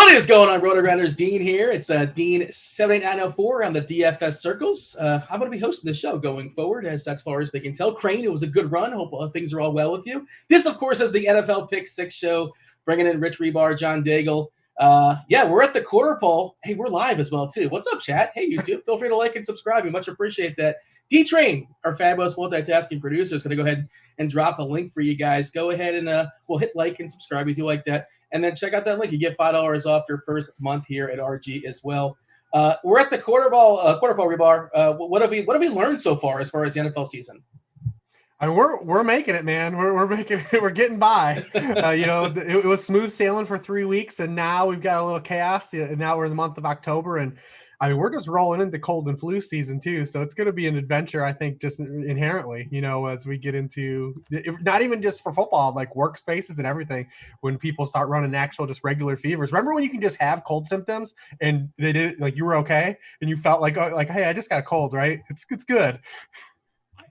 What is going on, Rotogrinders? Dean here. It's Dean 78904 on the DFS circles. I'm going to be hosting the show going forward, as far as we can tell. Crane, it was a good run. Hope things are all well with you. This, of course, is the NFL Pick 6 show, bringing in Rich Hribar, John Daigle. We're at the quarter pole. Hey, we're live as well, too. What's up, chat? Hey, YouTube. Feel free to like and subscribe. We much appreciate that. D-Train, our fabulous multitasking producer, is going to go ahead and drop a link for you guys. Go ahead and we'll hit like and subscribe if you like that. And then check out that link. You get $5 off your first month here at RG as well. We're at the quarter pole, Hribar. What have we learned so far as the NFL season? I mean, we're making it, man. We're making it. We're getting by. It was smooth sailing for 3 weeks, and now we've got a little chaos. And now we're in the month of October, and I mean, we're just rolling into cold and flu season too. So it's going to be an adventure, I think, just inherently, as we get into not even just for football, like workspaces and everything. When people start running actual just regular fevers. Remember when you can just have cold symptoms and they did like you were okay and you felt like hey, I just got a cold, right? It's good.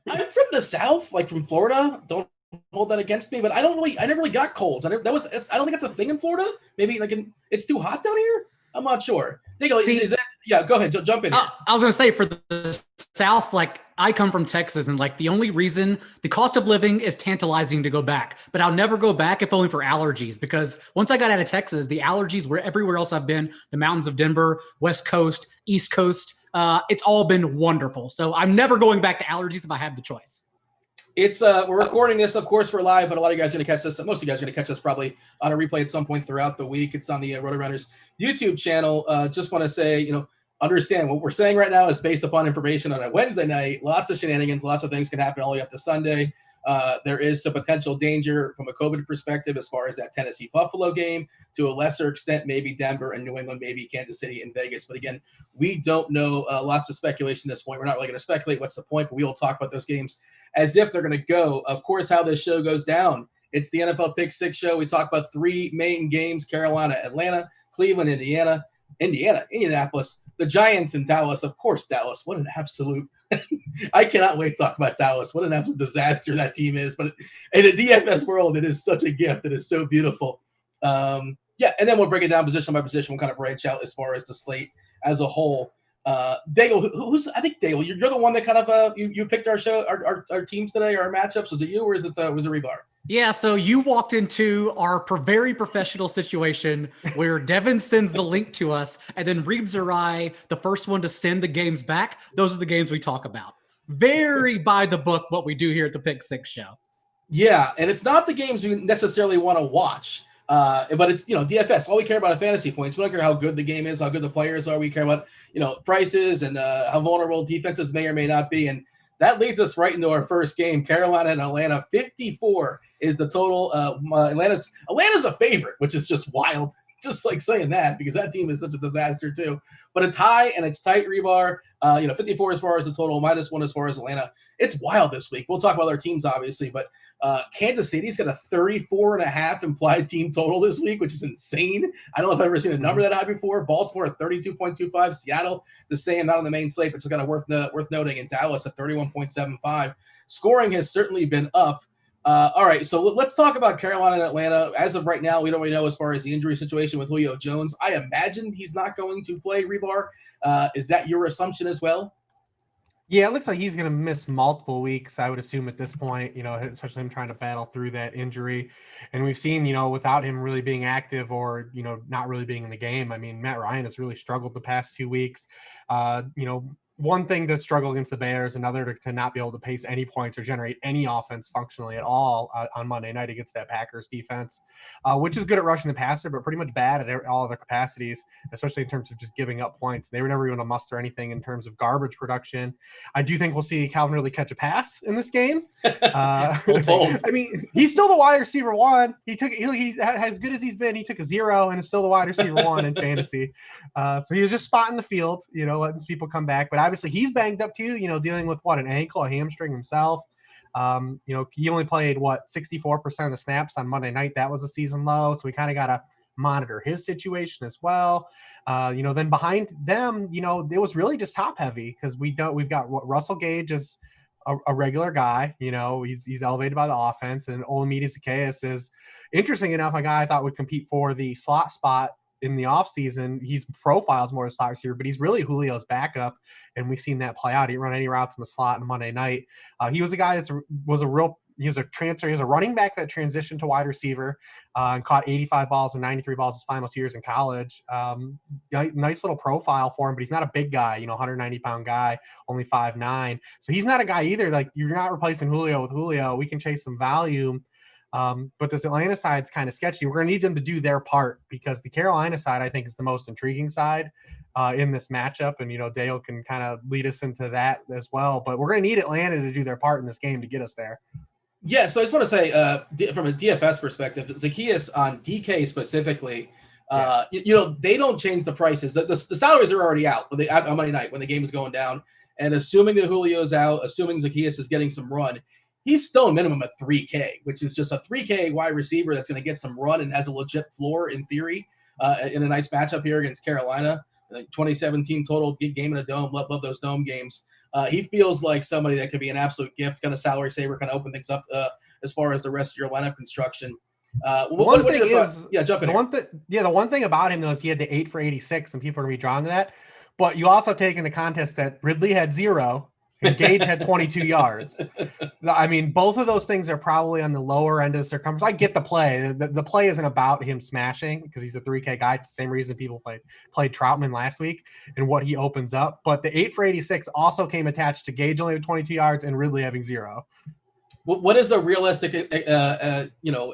I'm from the South, like from Florida. Don't hold that against me, but I never really got colds. I don't think that's a thing in Florida. Maybe it's too hot down here. I'm not sure. Yeah, go ahead. Jump in. I was going to say for the South, like I come from Texas, and like the only reason the cost of living is tantalizing to go back, but I'll never go back if only for allergies, because once I got out of Texas, the allergies were everywhere else I've been, the mountains of Denver, West Coast, East Coast. It's all been wonderful. So I'm never going back to allergies if I have the choice. It's we're recording this, of course, we're live, but a lot of you guys are going to catch this. Most of you guys are going to catch this probably on a replay at some point throughout the week. It's on the Rotogrinders YouTube channel. Just want to say, understand what we're saying right now is based upon information on a Wednesday night. Lots of shenanigans, lots of things can happen all the way up to Sunday. There is some potential danger from a COVID perspective as far as that Tennessee-Buffalo game, to a lesser extent, maybe Denver and New England, maybe Kansas City and Vegas. But again, we don't know. Lots of speculation at this point. We're not really going to speculate what's the point, but we will talk about those games as if they're going to go. Of course, how this show goes down. It's the NFL Pick 6 show. We talk about three main games: Carolina, Atlanta, Cleveland, Indiana, Indianapolis, the Giants, and Dallas. Of course, Dallas. What an absolute I cannot wait to talk about Dallas. What an absolute disaster that team is. But in the DFS world, it is such a gift. It is so beautiful. And then we'll break it down position by position. We'll kind of branch out as far as the slate as a whole. Daigle, I think Daigle, you're the one that kind of you picked our show, our teams today, our matchups. Was it you or was it Hribar? Yeah, so you walked into our very professional situation where Devin sends the link to us, and then Reeves or I, the first one to send the games back. Those are the games we talk about. Very by the book what we do here at the Pick 6 show. Yeah, and it's not the games we necessarily want to watch. But it's, DFS. All we care about are fantasy points. We don't care how good the game is, how good the players are. We care about, prices and how vulnerable defenses may or may not be. And that leads us right into our first game, Carolina and Atlanta. 54 is the total. Atlanta's a favorite, which is just wild. Just like saying that, because that team is such a disaster too. But it's high and it's tight, Hribar. 54 as far as the total, -1 as far as Atlanta. It's wild this week. We'll talk about our teams, obviously, but Kansas City's got a 34.5 implied team total this week, which is insane. I don't know if I've ever seen a number that high before. Baltimore at 32.25. Seattle, the same, not on the main slate, but it's kind of worth noting. And Dallas at 31.75. Scoring has certainly been up. All right, so let's talk about Carolina and Atlanta. As of right now, we don't really know as far as the injury situation with Julio Jones. I imagine he's not going to play, Hribar. Is that your assumption as well? Yeah, it looks like he's going to miss multiple weeks, I would assume at this point, especially him trying to battle through that injury. And we've seen, without him really being active or, not really being in the game, I mean, Matt Ryan has really struggled the past 2 weeks. One thing to struggle against the Bears, another to not be able to pace any points or generate any offense functionally at all on Monday night against that Packers defense, which is good at rushing the passer, but pretty much bad at all other capacities, especially in terms of just giving up points. They were never able to muster anything in terms of garbage production. I do think we'll see Calvin Ridley catch a pass in this game. I mean, he's still the wide receiver one. He as good as he's been, he took a 0 and is still the wide receiver one in fantasy. So he was just spotting the field, letting people come back. But obviously he's banged up too, dealing with an ankle, a hamstring himself. He only played 64% of the snaps on Monday night. That was a season low. So we kind of got to monitor his situation as well. Then behind them, it was really just top heavy because we've got Russell Gage is a regular guy, he's elevated by the offense, and Olamide Zaccheaus is, interesting enough, a guy I thought would compete for the slot spot in the offseason, he's profiled more as slot receiver, but he's really Julio's backup, and we've seen that play out. He didn't run any routes in the slot on Monday night. He was a guy he was a running back that transitioned to wide receiver and caught 85 balls and 93 balls his final 2 years in college. Nice little profile for him, but he's not a big guy, 190-pound guy, only 5'9". So he's not a guy either. Like, you're not replacing Julio with Julio. We can chase some value. But this Atlanta side's kind of sketchy. We're going to need them to do their part, because the Carolina side, I think, is the most intriguing side in this matchup. And, Daigle can kind of lead us into that as well. But we're going to need Atlanta to do their part in this game to get us there. Yeah, so I just want to say, from a DFS perspective, Zacchaeus on DK specifically, they don't change the prices. The salaries are already out on Monday night when the game is going down. And assuming that Julio's out, assuming Zacchaeus is getting some run, he's still a minimum of $3K, which is just a $3K wide receiver that's going to get some run and has a legit floor in theory in a nice matchup here against Carolina. 2017 total game in a dome. Love those dome games. He feels like somebody that could be an absolute gift, kind of salary saver, kind of open things up as far as the rest of your lineup construction. The one thing about him, though, is he had the 8 for 86, and people are going to be drawn to that. But you also take into contest that Ridley had 0 and Gage had 22 yards. I mean, both of those things are probably on the lower end of the circumference. I get the play. The play isn't about him smashing, because he's a 3K guy. It's the same reason people played Troutman last week and what he opens up. But the 8 for 86 also came attached to Gage only with 22 yards and Ridley having 0. What is a realistic,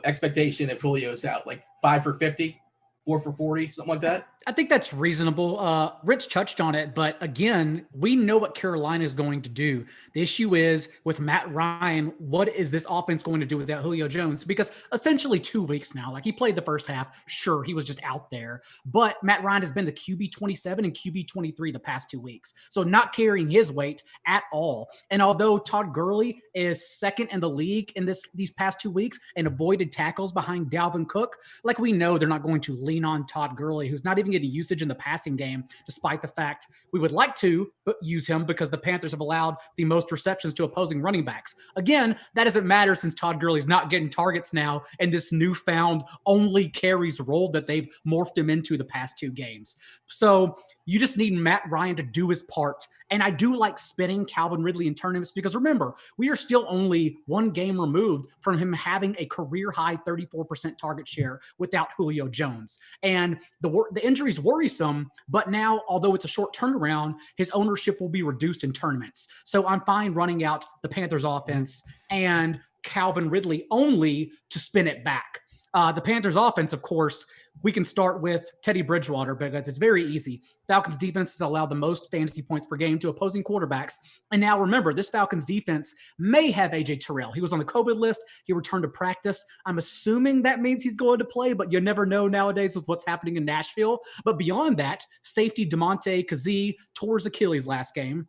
expectation if Julio's out? Like 5 for 50, 4 for 40, something like that? I think that's reasonable. Rich touched on it, but again, we know what Carolina is going to do. The issue is with Matt Ryan, what is this offense going to do without Julio Jones? Because essentially 2 weeks now, like, he played the first half. Sure, he was just out there, but Matt Ryan has been the QB 27 and QB 23 the past 2 weeks. So not carrying his weight at all. And although Todd Gurley is second in the league in these past 2 weeks and avoided tackles behind Dalvin Cook, like, we know they're not going to lean on Todd Gurley, who's not even getting usage in the passing game, despite the fact we would like to use him because the Panthers have allowed the most receptions to opposing running backs. Again, that doesn't matter since Todd Gurley's not getting targets now in this newfound only carries role that they've morphed him into the past 2 games. So you just need Matt Ryan to do his part. And I do like spinning Calvin Ridley in tournaments, because remember, we are still only 1 game removed from him having a career high 34% target share without Julio Jones. And the injury's worrisome, but now, although it's a short turnaround, his ownership will be reduced in tournaments. So I'm fine running out the Panthers offense and Calvin Ridley only to spin it back. The Panthers offense, of course, we can start with Teddy Bridgewater, because it's very easy. Falcons defense has allowed the most fantasy points per game to opposing quarterbacks. And now remember, this Falcons defense may have AJ Terrell. He was on the COVID list. He returned to practice. I'm assuming that means he's going to play, but you never know nowadays with what's happening in Nashville. But beyond that, safety DeMonte Kazee tore his Achilles last game.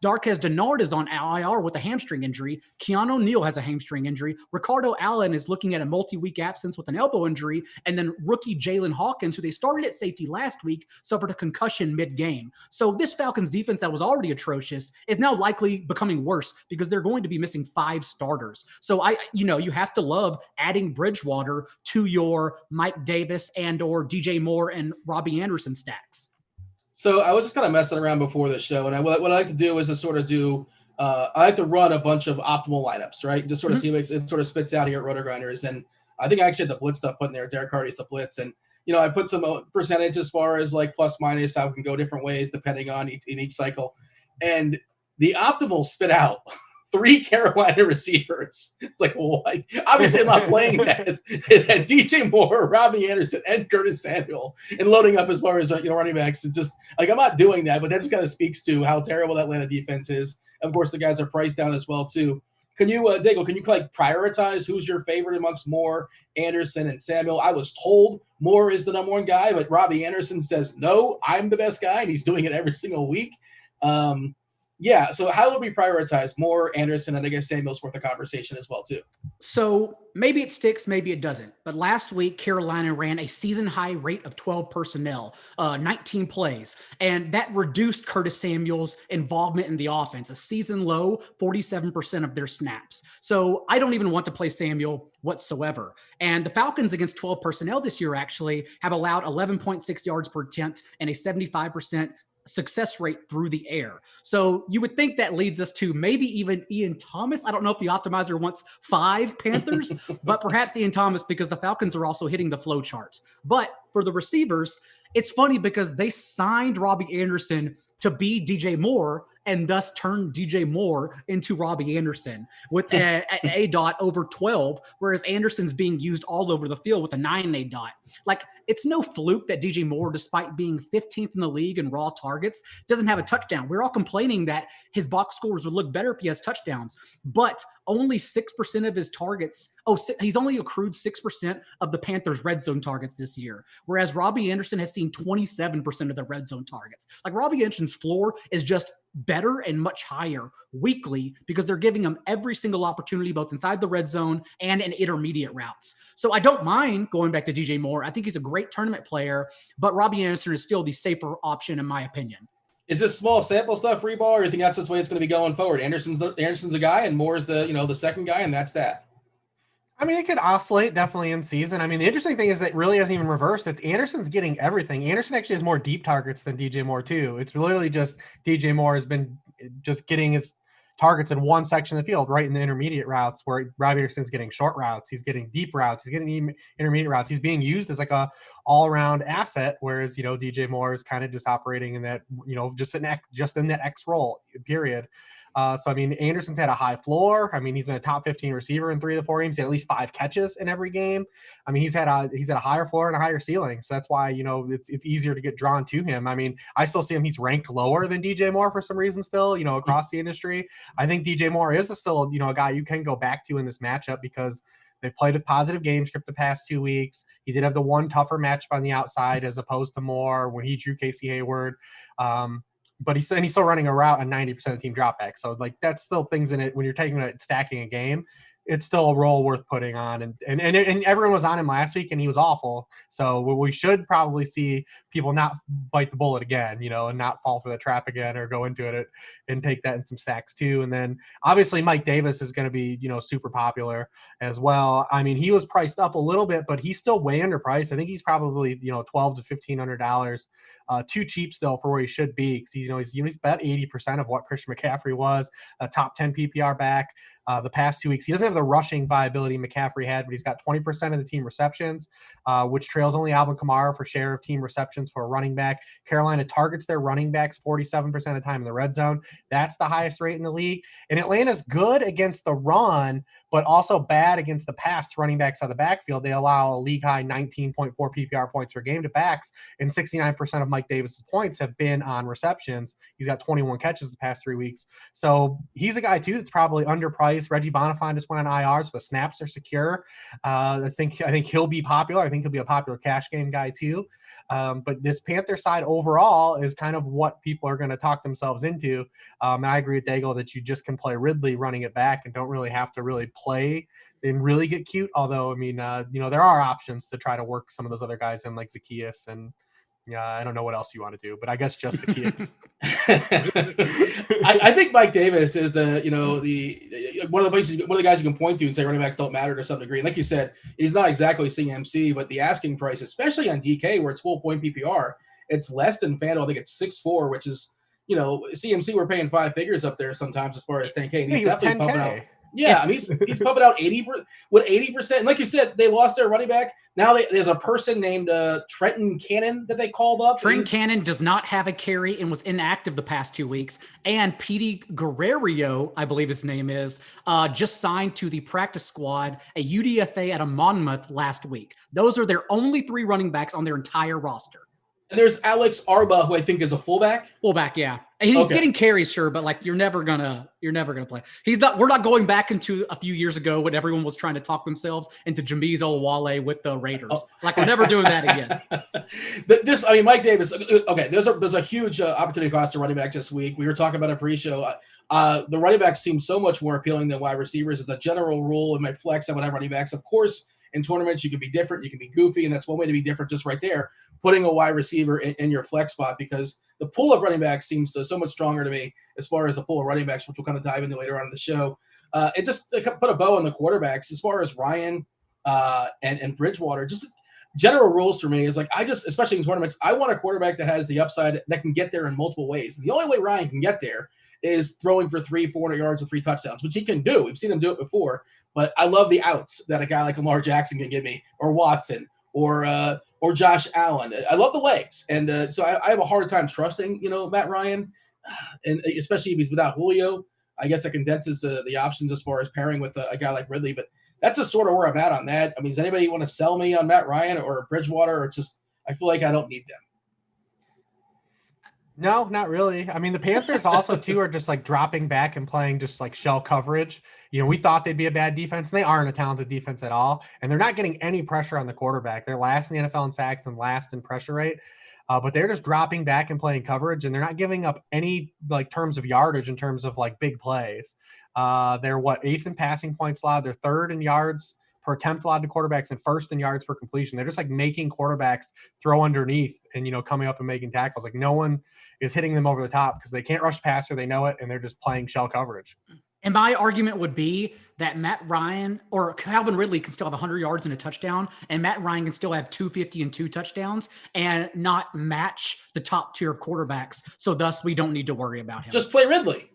Darquez Dennard is on IR with a hamstring injury. Keanu Neal has a hamstring injury. Ricardo Allen is looking at a multi-week absence with an elbow injury. And then rookie Jalen Hawkins, who they started at safety last week, suffered a concussion mid-game. So this Falcons defense that was already atrocious is now likely becoming worse, because they're going to be missing 5 starters. So you have to love adding Bridgewater to your Mike Davis and or DJ Moore and Robbie Anderson stacks. So I was just kind of messing around before the show, and what I like to do is to sort of do I like to run a bunch of optimal lineups, right? Just sort of see what it sort of spits out here at Rotogrinders. And I think I actually had the blitz stuff put in there. Derek Hardy's the blitz. And, I put some percentage as far as like plus minus, how we can go different ways depending on in each cycle. And the optimal spit out 3 Carolina receivers. It's like, well, obviously I'm not playing that. And DJ Moore, Robbie Anderson, and Curtis Samuel, and loading up as far as running backs. It's just like, I'm not doing that, but that just kind of speaks to how terrible that Atlanta defense is. Of course, the guys are priced down as well too. Can you, Daigle, can you prioritize who's your favorite amongst Moore, Anderson, and Samuel? I was told Moore is the number 1 guy, but Robbie Anderson says, no, I'm the best guy, and he's doing it every single week. Yeah. So how would we prioritize Moore, Anderson, and I guess Samuel's worth a conversation as well too? So maybe it sticks, maybe it doesn't. But last week, Carolina ran a season high rate of 12 personnel, 19 plays, and that reduced Curtis Samuel's involvement in the offense. A season low, 47% of their snaps. So I don't even want to play Samuel whatsoever. And the Falcons against 12 personnel this year actually have allowed 11.6 yards per attempt and a 75% success rate through the air. So you would think that leads us to maybe even Ian Thomas. I don't know if the optimizer wants 5 Panthers, but perhaps Ian Thomas, because the Falcons are also hitting the flow charts. But for the receivers, it's funny because they signed Robbie Anderson to be DJ Moore and thus turned DJ Moore into Robbie Anderson with an A-dot over 12, whereas Anderson's being used all over the field with a 9 A-dot. Like, it's no fluke that DJ Moore, despite being 15th in the league in raw targets, doesn't have a touchdown. We're all complaining that his box scores would look better if he has touchdowns, but only 6% of his targets. He's only accrued 6% of the Panthers' red zone targets this year, whereas Robbie Anderson has seen 27% of the red zone targets. Like, Robbie Anderson's floor is just better and much higher weekly because they're giving him every single opportunity, both inside the red zone and in intermediate routes. So I don't mind going back to DJ Moore. I think he's a great tournament player, but Robbie Anderson is still the safer option in my opinion. Is this small sample stuff, Hribar, or you think that's the way it's going to be going forward? Anderson's the guy, and Moore's the second guy, and that's that. I mean, it could oscillate definitely in season. I mean, the interesting thing is that really hasn't even reversed. It's Anderson's getting everything. Anderson actually has more deep targets than DJ Moore too. It's literally just DJ Moore has been just getting his targets in one section of the field, right in the intermediate routes, where Robbie Anderson's getting short routes. He's getting deep routes. He's getting intermediate routes. He's being used as like a all-around asset, whereas, DJ Moore is kind of just operating in that, just in that X role, period. So, I mean, Anderson's had a high floor. I mean, he's been a top 15 receiver in 3 of the 4 games. He had at least 5 catches in every game. I mean, he's had a higher floor and a higher ceiling. So that's why, it's easier to get drawn to him. I mean, I still see him. He's ranked lower than DJ Moore for some reason still, across the industry. I think DJ Moore is still, a guy you can go back to in this matchup because they've played with positive game script the past 2 weeks. He did have the one tougher matchup on the outside as opposed to Moore when he drew Casey Hayward. But he's still running a route on 90% of the team dropback. So, like, that's still things in it. When you're stacking a game, it's still a role worth putting on. And everyone was on him last week, and he was awful. So we should probably see people not bite the bullet again, and not fall for the trap again or go into it and take that in some stacks too. And then obviously Mike Davis is going to be, super popular as well. I mean, he was priced up a little bit, but he's still way underpriced. I think he's probably, $1,200 to $1,500. Too cheap still for where he should be. Cause he's about 80% of what Christian McCaffrey was, a top 10 PPR back. The past 2 weeks, he doesn't have the rushing viability McCaffrey had, but he's got 20% of the team receptions, which trails only Alvin Kamara for share of team receptions for a running back. Carolina targets their running backs 47% of the time in the red zone. That's the highest rate in the league. And Atlanta's good against the run, but also bad against the pass running backs out of the backfield. They allow a league high 19.4 PPR points per game to backs, and 69% of Mike Davis's points have been on receptions. He's got 21 catches the past 3 weeks. So he's a guy too that's probably underpriced. Reggie Bonifant just went on IR, so the snaps are secure. I think he'll be popular. I think he'll be a popular cash game guy too. But this Panther side overall is kind of what people are going to talk themselves into. And I agree with Daigle that you just can play Ridley running it back and don't really have to really play and really get cute. Although, I mean, there are options to try to work some of those other guys in, like Zacchaeus and I don't know what else you want to do, but I guess just Zacchaeus. I think Mike Davis is the one of the guys you can point to and say running backs don't matter to some degree. And like you said, he's not exactly CMC, but the asking price, especially on DK where it's full point PPR, it's less than Fanduel. I think it's 6.4, which is, CMC we're paying 5 figures up there sometimes as far as 10K. And he's definitely pumping out. Yeah, I mean, he's pumping out 80%. And like you said, they lost their running back. Now there's a person named Trenton Cannon that they called up. Trenton Cannon does not have a carry and was inactive the past 2 weeks. And Petey Guerrero, I believe his name is, just signed to the practice squad, a UDFA at a Monmouth last week. Those are their only 3 running backs on their entire roster. And there's Alex Arba, who I think is a fullback. Fullback, yeah. And he's getting carries, sure, but like you're never gonna play. We're not going back into a few years ago when everyone was trying to talk themselves into Jameez Oluwole with the Raiders. Like we're never doing that again. Mike Davis. Okay, there's a huge opportunity cost to running back this week. We were talking about a pre-show. The running backs seem so much more appealing than wide receivers. As a general rule in my flex, I would have running backs. Of course, in tournaments you can be different, you can be goofy, and that's one way to be different. Just right there, putting a wide receiver in your flex spot, because the pool of running backs seems so much stronger to me as far as the pool of running backs, which we'll kind of dive into later on in the show. And just to put a bow on the quarterbacks, as far as Ryan and Bridgewater, just general rules for me is like, especially in tournaments, I want a quarterback that has the upside that can get there in multiple ways. And the only way Ryan can get there is throwing for 300-400 yards and 3 touchdowns, which he can do. We've seen him do it before, but I love the outs that a guy like Lamar Jackson can give me, or Watson, or Josh Allen. I love the legs. And so I have a hard time trusting, Matt Ryan, and especially if he's without Julio. I guess that condenses the options as far as pairing with a guy like Ridley, but that's just sort of where I'm at on that. I mean, does anybody want to sell me on Matt Ryan or Bridgewater, or just, I feel like I don't need them? No, not really. I mean, the Panthers also too are just like dropping back and playing just like shell coverage. We thought they'd be a bad defense, and they aren't a talented defense at all. And they're not getting any pressure on the quarterback. They're last in the NFL in sacks and last in pressure rate. But they're just dropping back and playing coverage, and they're not giving up any like terms of yardage in terms of like big plays. They're 8th in passing points allowed. They're 3rd in yards per attempt allowed to quarterbacks and 1st in yards per completion. They're just like making quarterbacks throw underneath and, coming up and making tackles. Like no one is hitting them over the top because they can't rush passer. They know it. And they're just playing shell coverage. And my argument would be that Matt Ryan or Calvin Ridley can still have 100 yards and a touchdown, and Matt Ryan can still have 250 and 2 touchdowns and not match the top tier of quarterbacks. So thus we don't need to worry about him. Just play Ridley.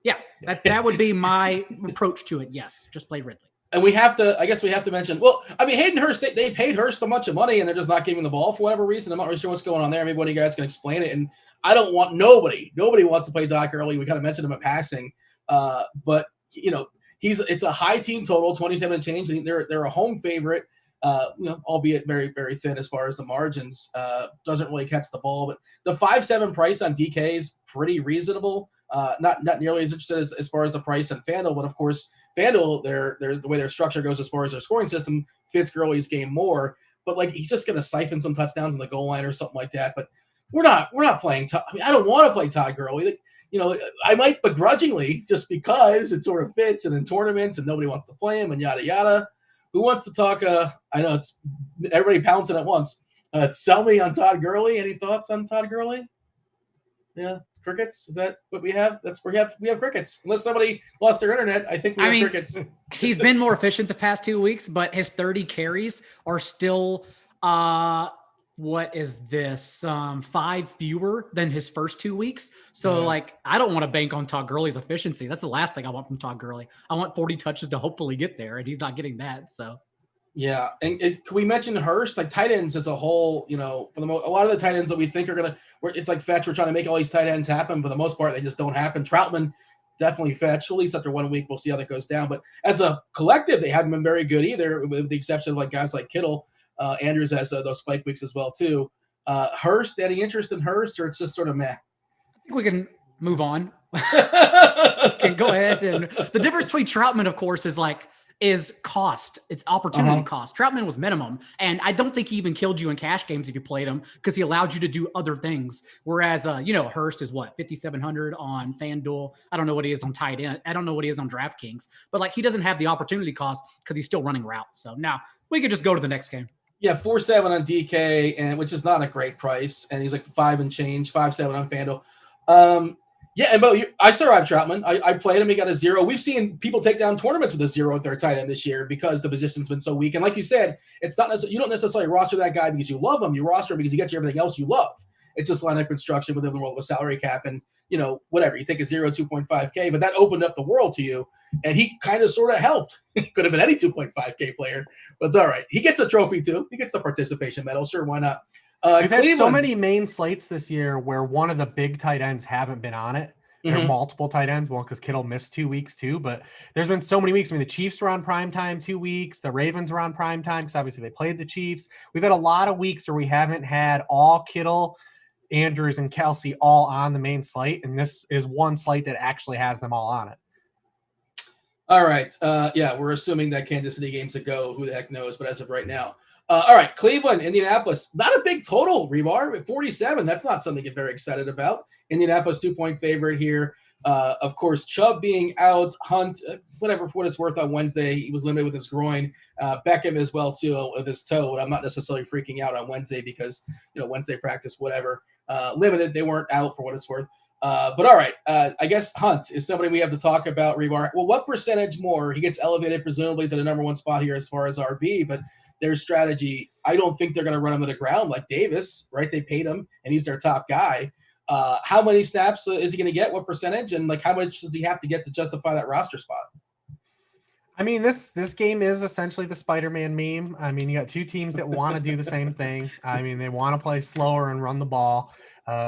Yeah, that would be my approach to it. Yes, just play Ridley. And we have to mention, Hayden Hurst, they paid Hurst a bunch of money and they're just not giving the ball for whatever reason. I'm not really sure what's going on there. Maybe one of you guys can explain it. And I don't want nobody wants to play Todd Gurley. We kind of mentioned him in passing. But it's a high team total, 27 and change. And they're a home favorite, albeit very, very thin as far as the margins, doesn't really catch the ball, but the 5.7 price on DK is pretty reasonable. Not nearly as interested as far as the price on Fanduel, but of course Fanduel, the way their structure goes as far as their scoring system fits Gurley's game more. But like he's just going to siphon some touchdowns on the goal line or something like that. But we're not playing. I don't want to play Todd Gurley. I might begrudgingly just because it sort of fits and in tournaments and nobody wants to play him and yada yada. Who wants to talk? I know it's everybody pouncing at once. Sell me on Todd Gurley. Any thoughts on Todd Gurley? Yeah. Crickets? Is that what we have? We have crickets. Unless somebody lost their internet, I think we have crickets. He's been more efficient the past 2 weeks, but his 30 carries are still what is this? 5 fewer than his first 2 weeks. So I don't want to bank on Todd Gurley's efficiency. That's the last thing I want from Todd Gurley. I want 40 touches to hopefully get there, and he's not getting that. So yeah, and can we mention Hurst? Like tight ends as a whole, for a lot of the tight ends that we think are it's like fetch. We're trying to make all these tight ends happen. For the most part, they just don't happen. Troutman definitely fetch. At least after 1 week, we'll see how that goes down. But as a collective, they haven't been very good either, with the exception of like guys like Kittle. Andrews has those spike weeks as well too. Hurst, any interest in Hurst, or it's just sort of meh? I think we can move on. Okay, go ahead. And the difference between Troutman, of course, is cost. It's opportunity cost. Troutman was minimum, and I don't think he even killed you in cash games if you played him because he allowed you to do other things. Whereas, Hurst is 5,700 on FanDuel. I don't know what he is on tight end. I don't know what he is on DraftKings, but he doesn't have the opportunity cost because he's still running routes. So now we could just go to the next game. Yeah, 4.7 on DK, and which is not a great price, and he's like 5 and change, 5.7 on FanDuel. Yeah, and Bo, I survived Troutman. I played him. He got a 0. We've seen people take down tournaments with a 0 at their tight end this year because the position's been so weak. And like you said, it's not necessarily, you don't necessarily roster that guy because you love him. You roster him because he gets you everything else you love. It's just lineup construction within the world of a salary cap, and whatever. You take a 0, 2.5K, but that opened up the world to you, and he kind of sort of helped. Could have been any 2.5K player, but it's all right. He gets a trophy too. He gets the participation medal. Sure, why not? We've had so many main slates this year where one of the big tight ends haven't been on it. There are multiple tight ends. Well, because Kittle missed 2 weeks too, but there's been so many weeks. I mean, the Chiefs were on prime time 2 weeks. The Ravens were on prime time because obviously they played the Chiefs. We've had a lot of weeks where we haven't had all Kittle Andrews and Kelsey all on the main slate, and this is one slate that actually has them all on it. All right. Yeah, we're assuming that Kansas City game's a go. Who the heck knows? But as of right now. All right, Cleveland, Indianapolis. Not a big total, Hribar. At 47, that's not something to get very excited about. Indianapolis 2-point favorite here. Of course, Chubb being out, Hunt, whatever for what it's worth on Wednesday. He was limited with his groin. Beckham as well, too, with his toe. But I'm not necessarily freaking out on Wednesday because, Wednesday practice, whatever. Limited. They weren't out for what it's worth. But all right, I guess Hunt is somebody we have to talk about, Hribar. Well, what percentage more? He gets elevated presumably to the number one spot here as far as RB, but their strategy, I don't think they're going to run him to the ground like Davis, right? They paid him, and he's their top guy. How many snaps is he going to get? What percentage? And how much does he have to get to justify that roster spot? I mean, this game is essentially the Spider-Man meme. I mean, you got two teams that want to do the same thing. I mean, they want to play slower and run the ball.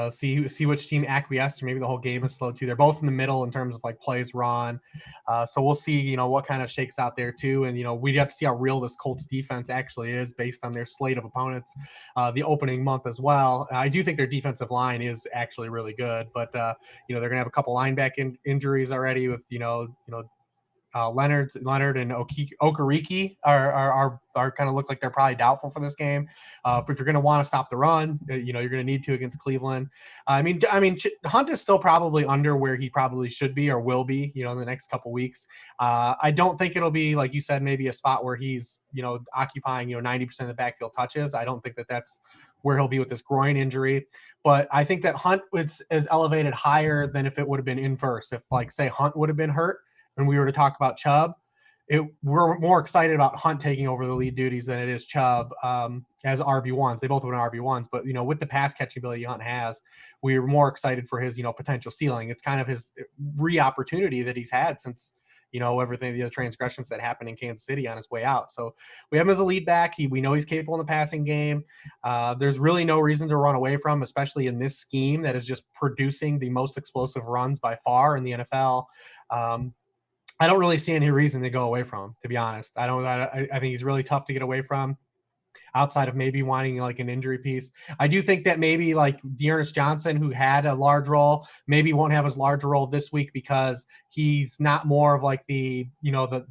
See which team acquiesces, or maybe the whole game is slow too. They're both in the middle in terms of plays run. So we'll see, what kind of shakes out there too. And, we'd have to see how real this Colts defense actually is based on their slate of opponents, the opening month as well. I do think their defensive line is actually really good, but they're going to have a couple linebacker injuries already with, Leonard and Okereke are kind of look like they're probably doubtful for this game. But if you're going to want to stop the run, you're going to need to against Cleveland. I mean, Hunt is still probably under where he probably should be or will be, in the next couple weeks. I don't think it'll be, like you said, maybe a spot where he's, occupying, 90% of the backfield touches. I don't think that's where he'll be with this groin injury. But I think that Hunt is elevated higher than if it would have been inverse. If, say, Hunt would have been hurt, and we were to talk about Chubb, we're more excited about Hunt taking over the lead duties than it is Chubb as RB1s. They both have been RB1s, but, with the pass catching ability Hunt has, we're more excited for his, potential ceiling. It's kind of his re-opportunity that he's had since, everything, the transgressions that happened in Kansas City on his way out. So we have him as a lead back. We know he's capable in the passing game. There's really no reason to run away from, especially in this scheme that is just producing the most explosive runs by far in the NFL. I don't really see any reason to go away from him, to be honest. I think he's really tough to get away from outside of maybe wanting an injury piece. I do think that maybe Dearness Johnson, who had a large role, maybe won't have as large a role this week because he's not more of the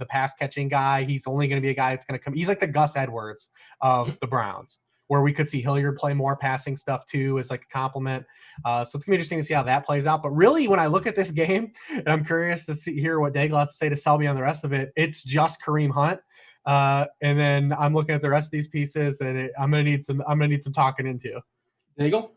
pass catching guy. He's only going to be a guy that's going to come. He's like the Gus Edwards of the Browns, where we could see Hilliard play more passing stuff too as a compliment. So it's going to be interesting to see how that plays out. But really, when I look at this game, and I'm curious to hear what Daigle has to say to sell me on the rest of it, it's just Kareem Hunt. And then I'm looking at the rest of these pieces, and I'm going to need some talking into. Daigle?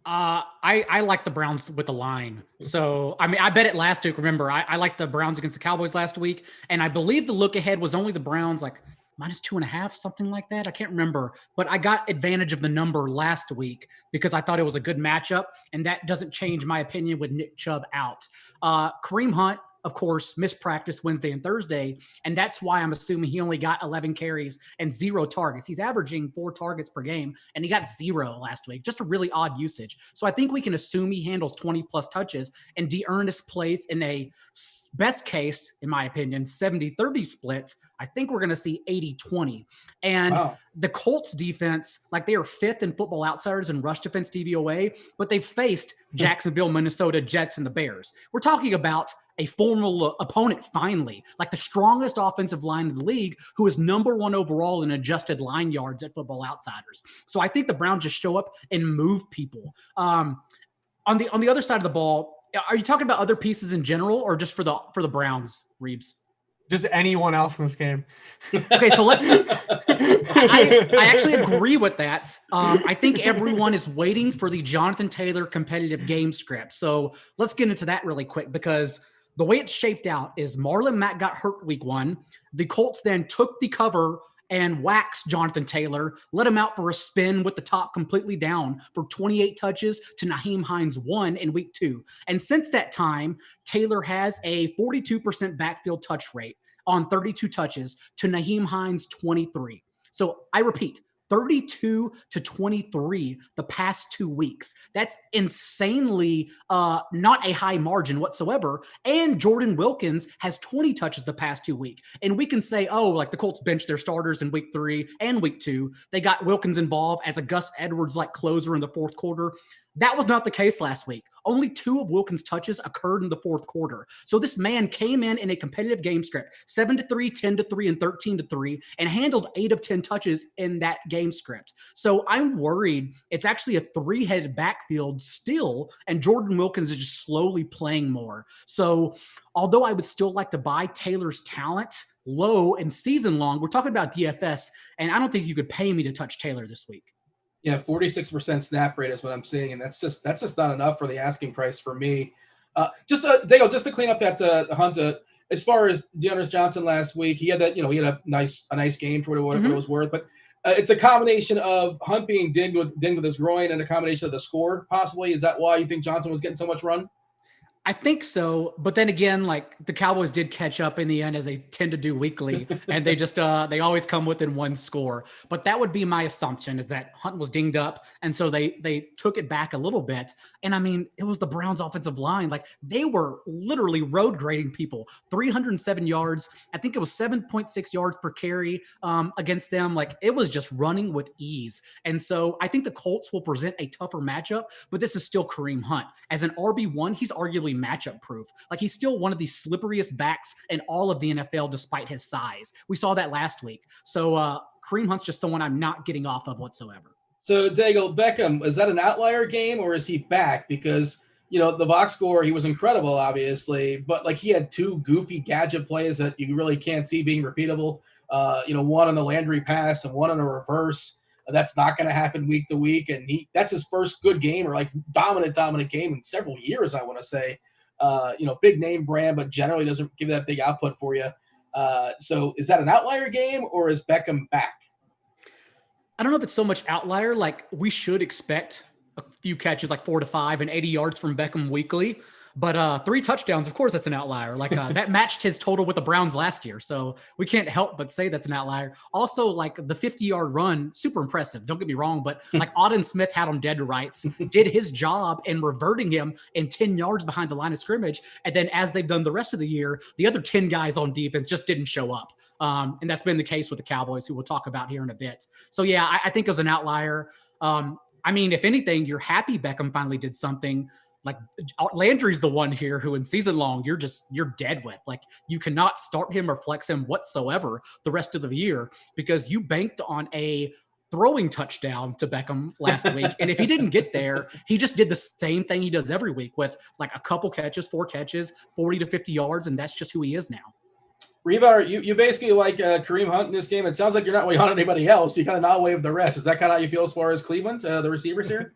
I like the Browns with the line. So, I bet it last week. Remember, I liked the Browns against the Cowboys last week. And I believe the look ahead was only the Browns, -2.5, something like that. I can't remember, but I got advantage of the number last week because I thought it was a good matchup, and that doesn't change my opinion with Nick Chubb out. Kareem Hunt, of course, missed practice Wednesday and Thursday, and that's why I'm assuming he only got 11 carries and 0 targets. He's averaging 4 targets per game, and he got 0 last week. Just a really odd usage. So I think we can assume he handles 20-plus touches, and Dearness plays in a best case, in my opinion, 70-30 split. I think we're going to see 80-20. And the Colts defense, they are 5th in Football Outsiders in rush defense DVOA, but they've faced Jacksonville, Minnesota, Jets, and the Bears. We're talking about a formal opponent finally, the strongest offensive line in the league, who is number 1 overall in adjusted line yards at Football Outsiders. So I think the Browns just show up and move people. On the other side of the ball, are you talking about other pieces in general, or just for the Browns, Reeves? Just anyone else in this game. Okay, so let's. I actually agree with that. I think everyone is waiting for the Jonathan Taylor competitive game script. So let's get into that really quick, because the way it's shaped out is Marlon Mack got hurt week 1. The Colts then took the cover and waxed Jonathan Taylor, let him out for a spin with the top completely down for 28 touches to Nyheim Hines 1 in week 2. And since that time, Taylor has a 42% backfield touch rate on 32 touches to Nyheim Hines 23. So I repeat, 32-23 the past 2 weeks. That's insanely not a high margin whatsoever. And Jordan Wilkins has 20 touches the past 2 weeks. And we can say, the Colts benched their starters in week 3 and week 2. They got Wilkins involved as a Gus Edwards-like closer in the fourth quarter. That was not the case last week. Only 2 of Wilkins' touches occurred in the fourth quarter. So this man came in a competitive game script, 7-3, 10-3, and 13-3, and handled 8 of 10 touches in that game script. So I'm worried it's actually a 3-headed backfield still, and Jordan Wilkins is just slowly playing more. So although I would still like to buy Taylor's talent low and season long, we're talking about DFS, and I don't think you could pay me to touch Taylor this week. Yeah, 46% snap rate is what I'm seeing, and that's just not enough for the asking price for me. Daigle, just to clean up that Hunt. As far as Deontay Johnson last week, he had that, he had a nice game for what it was worth. But it's a combination of Hunt being dinged with his groin and a combination of the score. Possibly, is that why you think Johnson was getting so much run? I think so, but then again, like the Cowboys did catch up in the end, as they tend to do weekly, and they just they always come within one score. But that would be my assumption, is that Hunt was dinged up, and so they took it back a little bit. And I mean, it was the Browns' offensive line; like they were literally road grading people. 307 yards, I think it was 7.6 yards per carry against them. Like it was just running with ease. And so I think the Colts will present a tougher matchup, but this is still Kareem Hunt as an RB1. He's arguably matchup proof. Like he's still one of the slipperiest backs in all of the NFL, despite his size. We saw that last week. So Kareem Hunt's just someone I'm not getting off of whatsoever. So Daigle, Beckham, is that an outlier game or is he back? Because, the box score, he was incredible, obviously, but like he had 2 goofy gadget plays that you really can't see being repeatable. One on the Landry pass and one on a reverse. That's not going to happen week to week. And that's his first good game, or like dominant game in several years, I want to say. Big name brand, but generally doesn't give that big output for you. So is that an outlier game or is Beckham back? I don't know if it's so much outlier. Like we should expect a few catches, like 4 to 5 and 80 yards from Beckham weekly. But 3 touchdowns, of course, that's an outlier. Like that matched his total with the Browns last year. So we can't help but say that's an outlier. Also, like the 50-yard run, super impressive. Don't get me wrong, but like Auden Smith had him dead to rights, did his job in reverting him in 10 yards behind the line of scrimmage. And then as they've done the rest of the year, the other 10 guys on defense just didn't show up. And that's been the case with the Cowboys, who we'll talk about here in a bit. So yeah, I think it was an outlier. I mean, if anything, you're happy Beckham finally did something. Like Landry's the one here who in season long, you're dead with. Like you cannot start him or flex him whatsoever the rest of the year because you banked on a throwing touchdown to Beckham last week. And if he didn't get there, he just did the same thing he does every week with like a couple catches, 4 catches, 40 to 50 yards. And that's just who he is now. Hribar, you basically like Kareem Hunt in this game. It sounds like you're not way on anybody else. You kind of not away with the rest. Is that kind of how you feel as far as Cleveland, the receivers here?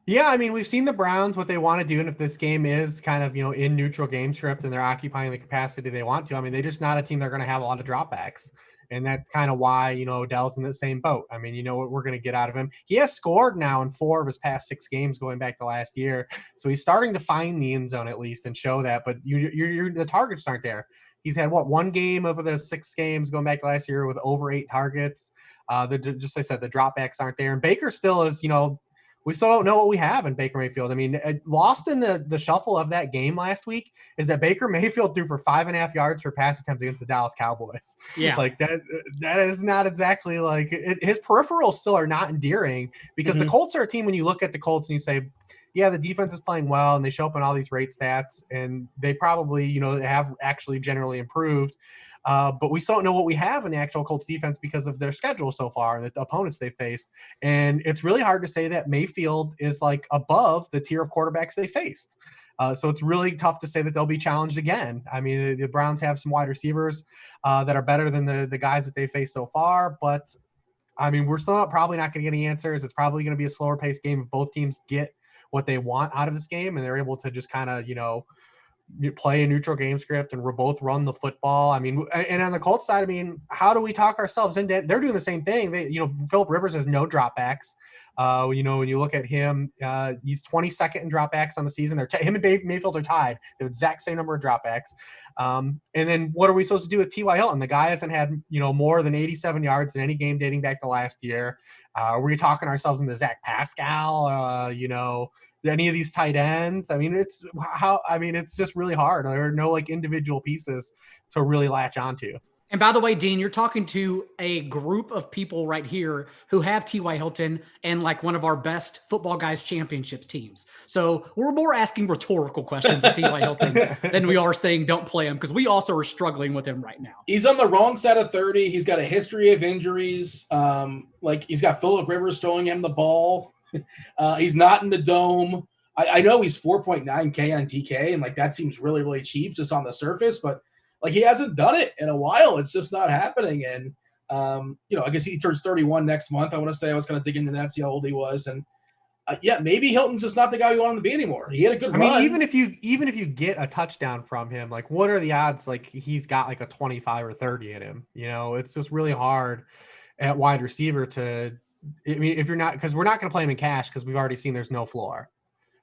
Yeah, I mean, we've seen the Browns, what they want to do. And if this game is kind of, in neutral game script and they're occupying the capacity they want to, I mean, they're just not a team that are going to have a lot of dropbacks. And that's kind of why, Odell's in the same boat. I mean, what we're going to get out of him. He has scored now in 4 of his past 6 games going back to last year. So he's starting to find the end zone at least and show that. But the targets aren't there. He's had, 1 game over the 6 games going back to last year with over 8 targets. Just like I said, the dropbacks aren't there. And Baker still is, we still don't know what we have in Baker Mayfield. I mean, lost in the shuffle of that game last week is that Baker Mayfield threw for 5.5 yards for pass attempts against the Dallas Cowboys. Yeah. Like that is not exactly like his peripherals still are not endearing because the Colts are a team when you look at the Colts and you say, yeah, the defense is playing well and they show up in all these rate stats and they probably, have actually generally improved. But we still don't know what we have in the actual Colts defense because of their schedule so far, the opponents they faced. And it's really hard to say that Mayfield is like above the tier of quarterbacks they faced. So it's really tough to say that they'll be challenged again. I mean, the Browns have some wide receivers that are better than the guys that they faced so far. But, I mean, we're still probably not going to get any answers. It's probably going to be a slower paced game if both teams get what they want out of this game and they're able to just kind of, play a neutral game script and we're both run the football. I mean, and on the Colts side, I mean, how do we talk ourselves into it? They're doing the same thing. Phillip Rivers has no dropbacks. When you look at him, he's 22nd in dropbacks on the season. Him and Mayfield are tied. They have the exact same number of dropbacks. And then what are we supposed to do with T.Y. Hilton? The guy hasn't had, more than 87 yards in any game dating back to last year. We're talking ourselves into Zach Pascal, any of these tight ends. I mean, it's just really hard. There are no individual pieces to really latch onto. And by the way, Dean, you're talking to a group of people right here who have T.Y. Hilton and like one of our best Football Guys Championships teams. So we're more asking rhetorical questions with T.Y. Hilton than we are saying don't play him, because we also are struggling with him right now. He's on the wrong side of 30. He's got a history of injuries. Like he's got Phillip Rivers throwing him the ball. He's not in the dome. I know he's 4.9K on TK, and like that seems really, really cheap just on the surface, but like he hasn't done it in a while. It's just not happening. And, I guess he turns 31 next month. I want to say I was kind of digging into that, see how old he was. And maybe Hilton's just not the guy we want him to be anymore. He had a good run. I mean, even if you get a touchdown from him, like what are the odds? Like he's got like a 25 or 30 in him, it's just really hard at wide receiver if you're not, because we're not going to play him in cash because we've already seen there's no floor.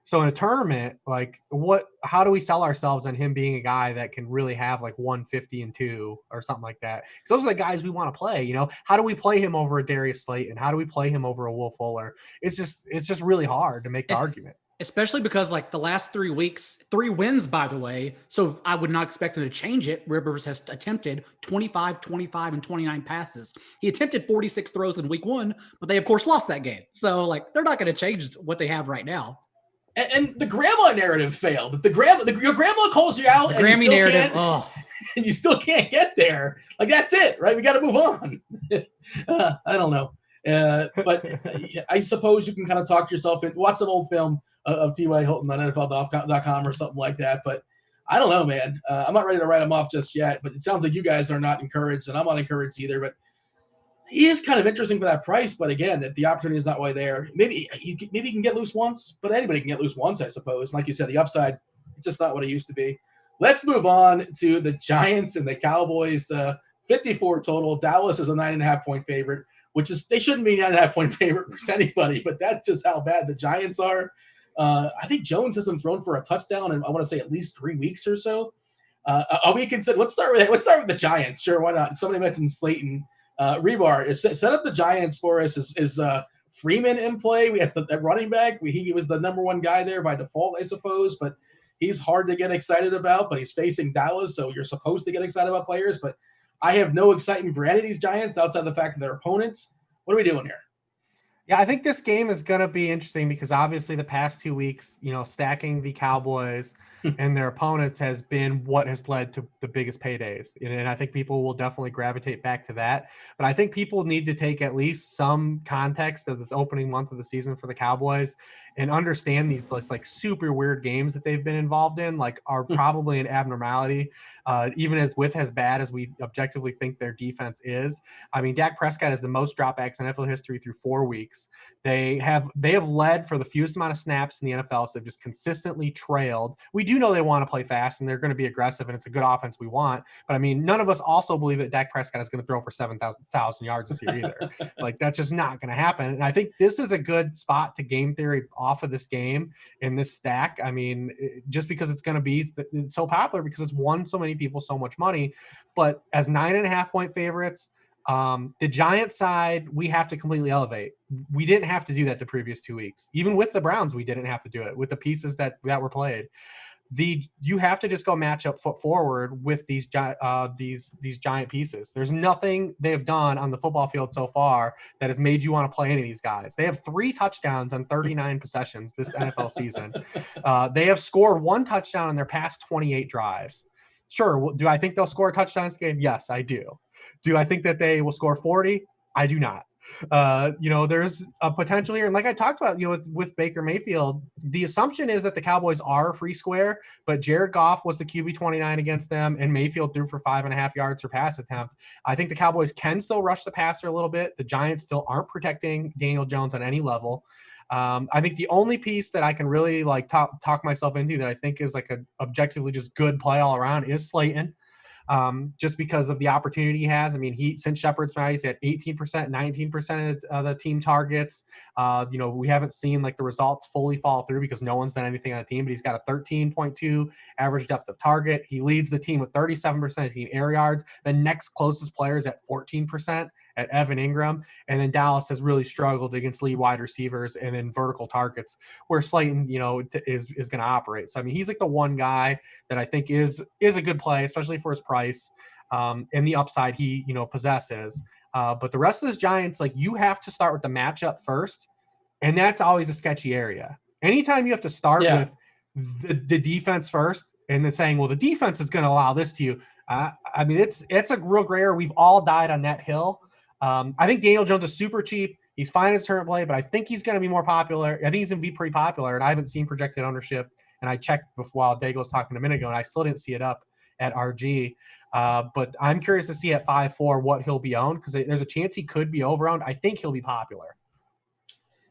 So in a tournament, like how do we sell ourselves on him being a guy that can really have like 150 and 2 or something like that? Because those are the guys we want to play. How do we play him over a Darius Slayton? How do we play him over a Will Fuller? It's just really hard to make the argument. Especially because like the last 3 weeks, 3 wins, by the way. So I would not expect him to change it. Rivers has attempted 25, 25, and 29 passes. He attempted 46 throws in week 1, but they of course lost that game. So like they're not going to change what they have right now. And the grandma narrative failed. Your grandma calls you out, the Grammy narrative, and you still can't get there. Like that's it, right? We got to move on. I don't know, but I suppose you can kind of talk yourself in. Watch some old film of T.Y. Hilton on NFL.com or something like that. But I don't know, man. I'm not ready to write him off just yet. But it sounds like you guys are not encouraged, and I'm not encouraged either. But he is kind of interesting for that price, but again, the opportunity is not quite there. Maybe he can get loose once, but anybody can get loose once, I suppose. Like you said, the upside, it's just not what it used to be. Let's move on to the Giants and the Cowboys. 54 total. Dallas is a 9.5-point favorite, which is, they shouldn't be 9.5-point favorite for anybody, but that's just how bad the Giants are. I think Jones hasn't thrown for a touchdown in, I want to say, at least 3 weeks or so. Are we consider? Let's start with the Giants. Sure, why not? Somebody mentioned Slayton. Hribar, set up the Giants for us. Is Freeman in play? We have the running back. He was the number 1 guy there by default, I suppose, but he's hard to get excited about, but he's facing Dallas, so you're supposed to get excited about players, but I have no excitement for any of these Giants outside the fact that they're opponents. What are we doing here? Yeah, I think this game is going to be interesting because obviously the past 2 weeks, stacking the Cowboys and their opponents has been what has led to the biggest paydays. And I think people will definitely gravitate back to that. But I think people need to take at least some context of this opening month of the season for the Cowboys and understand these like super weird games that they've been involved in, like are probably an abnormality, even as bad as we objectively think their defense is. I mean, Dak Prescott has the most dropbacks in NFL history through 4 weeks. They have led for the fewest amount of snaps in the NFL, so they've just consistently trailed. We do know they want to play fast, and they're going to be aggressive, and it's a good offense we want. But, I mean, none of us also believe that Dak Prescott is going to throw for 7,000 yards this year either. Like, that's just not going to happen. And I think this is a good spot to game theory off of this game in this stack. I mean, just because it's going to be so popular because it's won so many people so much money. But as 9.5-point favorites, the Giants side, we have to completely elevate. We didn't have to do that the previous 2 weeks. Even with the Browns, we didn't have to do it with the pieces that were played. You have to just go match up foot forward with these giant pieces. There's nothing they have done on the football field so far that has made you want to play any of these guys. They have 3 touchdowns on 39 possessions this NFL season. They have scored 1 touchdown in their past 28 drives. Sure. Do I think they'll score a touchdown this game? Yes, I do. Do I think that they will score 40? I do not. There's a potential here. And like I talked about, with Baker Mayfield, the assumption is that the Cowboys are a free square, but Jared Goff was the QB 29 against them, and Mayfield threw for 5.5 yards per pass attempt. I think the Cowboys can still rush the passer a little bit. The Giants still aren't protecting Daniel Jones on any level. I think the only piece that I can really talk myself into that I think is like a objectively just good play all around is Slayton. Just because of the opportunity he has. I mean, since Shepard's out, he's at 18%, 19% of the team targets. We haven't seen the results fully fall through because no one's done anything on the team, but he's got a 13.2 average depth of target. He leads the team with 37% of team air yards. The next closest player is at 14% at Evan Ingram. And then Dallas has really struggled against lead wide receivers and then vertical targets where Slayton, is going to operate. So, I mean, he's the one guy that I think is a good play, especially for his price. and the upside he, possesses. But the rest of this Giants, like, you have to start with the matchup first, and that's always a sketchy area. Anytime you have to start with the defense first and then saying, well, the defense is going to allow this to you. I mean, it's a real gray area. We've all died on that hill. I think Daniel Jones is super cheap. He's fine as turn play, but I think he's going to be more popular. I think he's going to be pretty popular, and I haven't seen projected ownership. And I checked before while Daigle was talking a minute ago, and I still didn't see it up at RG. But I'm curious to see at 5.4 what he'll be owned, because there's a chance he could be over-owned. I think he'll be popular.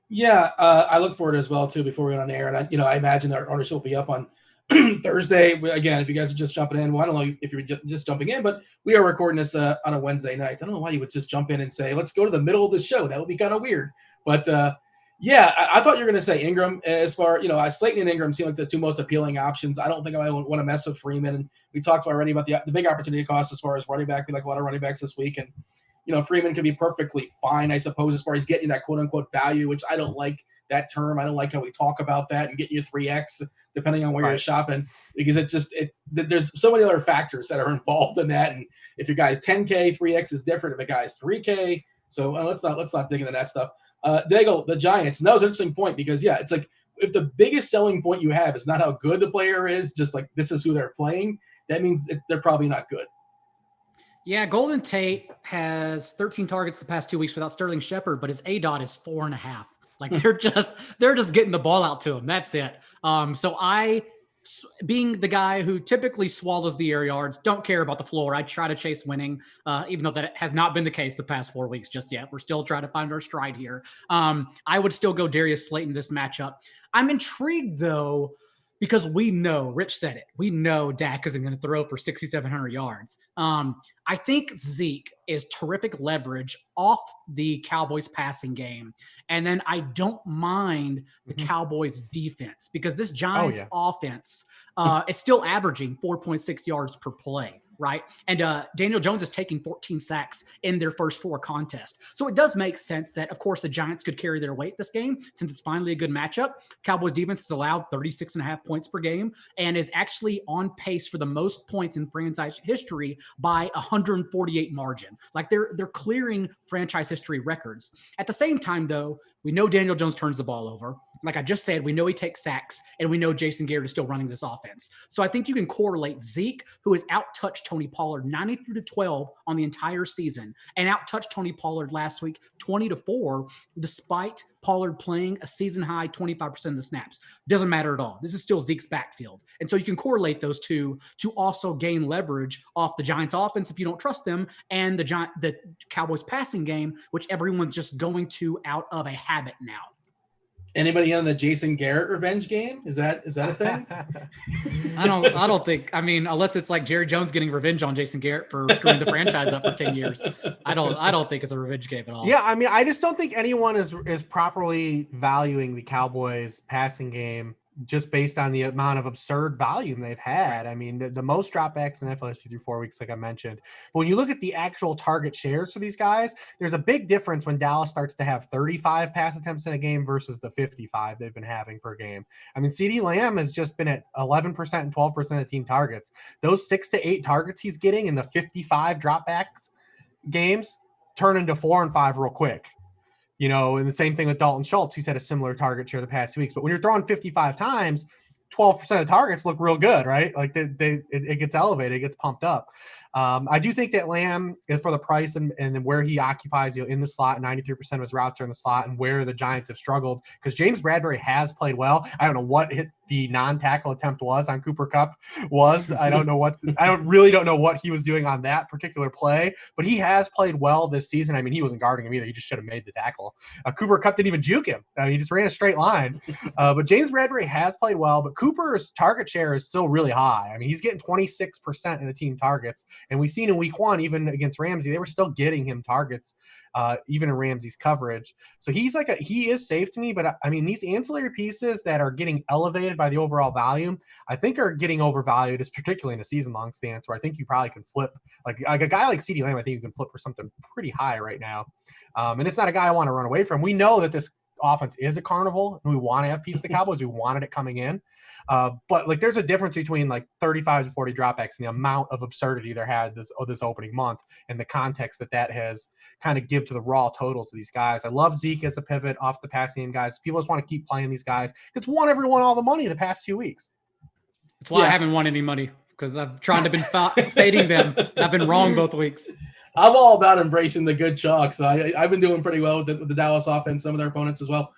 Yeah, I look forward as well, too, before we went on air. And, I imagine our ownership will be up on Thursday. Again, if you guys are just jumping in, well, I don't know if you're just jumping in, but we are recording this on a Wednesday night. I don't know why you would just jump in and say, let's go to the middle of the show. That would be kind of weird. But, I thought you were going to say Ingram. As far, Slayton and Ingram seem like the two most appealing options. I don't think I want to mess with Freeman. And we talked already about the big opportunity cost as far as running back. We like a lot of running backs this week. And, Freeman could be perfectly fine, I suppose, as far as getting that quote-unquote value, which I don't like that term. I don't like how we talk about that and getting you 3X depending on where you're shopping, because there's so many other factors that are involved in that. And if your guy's 10K, 3X is different. If a guy's 3K, so let's not dig into that stuff. Daigle, the Giants, and that was an interesting point because, it's like if the biggest selling point you have is not how good the player is, just like this is who they're playing, that means they're probably not good. Yeah, Golden Tate has 13 targets the past 2 weeks without Sterling Shepard, but his ADOT is 4.5. Like they're just getting the ball out to him. That's it. So I, being the guy who typically swallows the air yards, don't care about the floor. I try to chase winning, even though that has not been the case the past 4 weeks just yet. We're still trying to find our stride here. I would still go Darius Slayton this matchup. I'm intrigued though, because we know, Rich said it, we know Dak isn't going to throw for 6,700 yards. I think Zeke is terrific leverage off the Cowboys passing game. And then I don't mind the Cowboys defense, because this Giants offense is still averaging 4.6 yards per play. Right. And Daniel Jones is taking 14 sacks in their first 4 contests. So it does make sense that, of course, the Giants could carry their weight this game since it's finally a good matchup. Cowboys defense is allowed 36.5 points per game and is actually on pace for the most points in franchise history by 148 margin. Like they're clearing franchise history records. At the same time, though, we know Daniel Jones turns the ball over. Like I just said, we know he takes sacks, and we know Jason Garrett is still running this offense. So I think you can correlate Zeke, who has out-touched Tony Pollard 93-12 on the entire season, and out-touched Tony Pollard last week 20-4, despite Pollard playing a season-high 25% of the snaps. Doesn't matter at all. This is still Zeke's backfield. And so you can correlate those two to also gain leverage off the Giants offense if you don't trust them, and the Cowboys passing game, which everyone's just going to out of a habit now. Anybody on the Jason Garrett revenge game? Is that a thing? I don't think, unless it's like Jerry Jones getting revenge on Jason Garrett for screwing the franchise up for 10 years. I don't think it's a revenge game at all. Yeah. I just don't think anyone is properly valuing the Cowboys passing game just based on the amount of absurd volume they've had. The most dropbacks in NFL through 4 weeks, like I mentioned. But when you look at the actual target shares for these guys, there's a big difference when Dallas starts to have 35 pass attempts in a game versus the 55 they've been having per game. CeeDee Lamb has just been at 11% and 12% of team targets. Those 6 to 8 targets he's getting in the 55 dropbacks games turn into 4 and 5 real quick. And the same thing with Dalton Schultz, who's had a similar target share the past 2 weeks. But when you're throwing 55 times, 12% of targets look real good, right? Like it gets elevated, it gets pumped up. I do think that Lamb, is for the price and where he occupies in the slot, 93% of his routes are in the slot, and where the Giants have struggled, because James Bradbury has played well. I don't know what the non-tackle attempt was on Cooper Kupp was. I don't know what he was doing on that particular play, but he has played well this season. He wasn't guarding him either. He just should have made the tackle. Cooper Kupp didn't even juke him. He just ran a straight line. But James Bradbury has played well, but Cooper's target share is still really high. He's getting 26% of the team targets. And we've seen in week 1, even against Ramsey, they were still getting him targets, even in Ramsey's coverage. So he is safe to me, but these ancillary pieces that are getting elevated by the overall volume, I think are getting overvalued, particularly in a season-long stance, where I think you probably can flip, like a guy like CeeDee Lamb, I think you can flip for something pretty high right now. And it's not a guy I want to run away from. We know that this offense is a carnival and we want to have piece of the Cowboys. We wanted it coming in. But like there's a difference between like 35 to 40 dropbacks and the amount of absurdity there had this opening month and the context that has kind of give to the raw totals of these guys. I love Zeke as a pivot off the passing game guys. People just want to keep playing these guys. It's won everyone all the money the past 2 weeks. That's why I haven't won any money, because I've tried to been fading them. I've been wrong both weeks. I'm all about embracing the good chalk. So I've been doing pretty well with the Dallas offense, some of their opponents as well.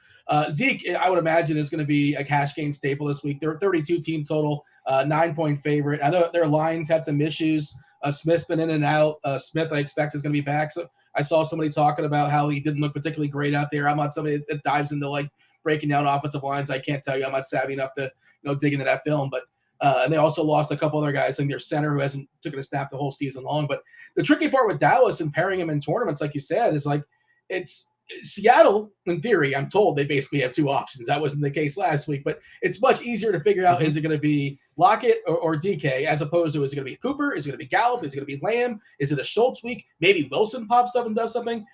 Zeke, I would imagine, is going to be a cash game staple this week. They're a 32 team total, 9-point favorite. I know their lines had some issues. Smith's been in and out. Smith, I expect, is going to be back. So I saw somebody talking about how he didn't look particularly great out there. I'm not somebody that dives into like breaking down offensive lines. I can't tell you. I'm not savvy enough to dig into that film. But and they also lost a couple other guys, like their center who hasn't taken a snap the whole season long. But the tricky part with Dallas and pairing him in tournaments, like you said, is like it's Seattle, in theory, I'm told they basically have two options. That wasn't the case last week, but it's much easier to figure out, is it going to be Lockett or DK, as opposed to, is it going to be Cooper? Is it going to be Gallup? Is it going to be Lamb? Is it a Schultz week? Maybe Wilson pops up and does something.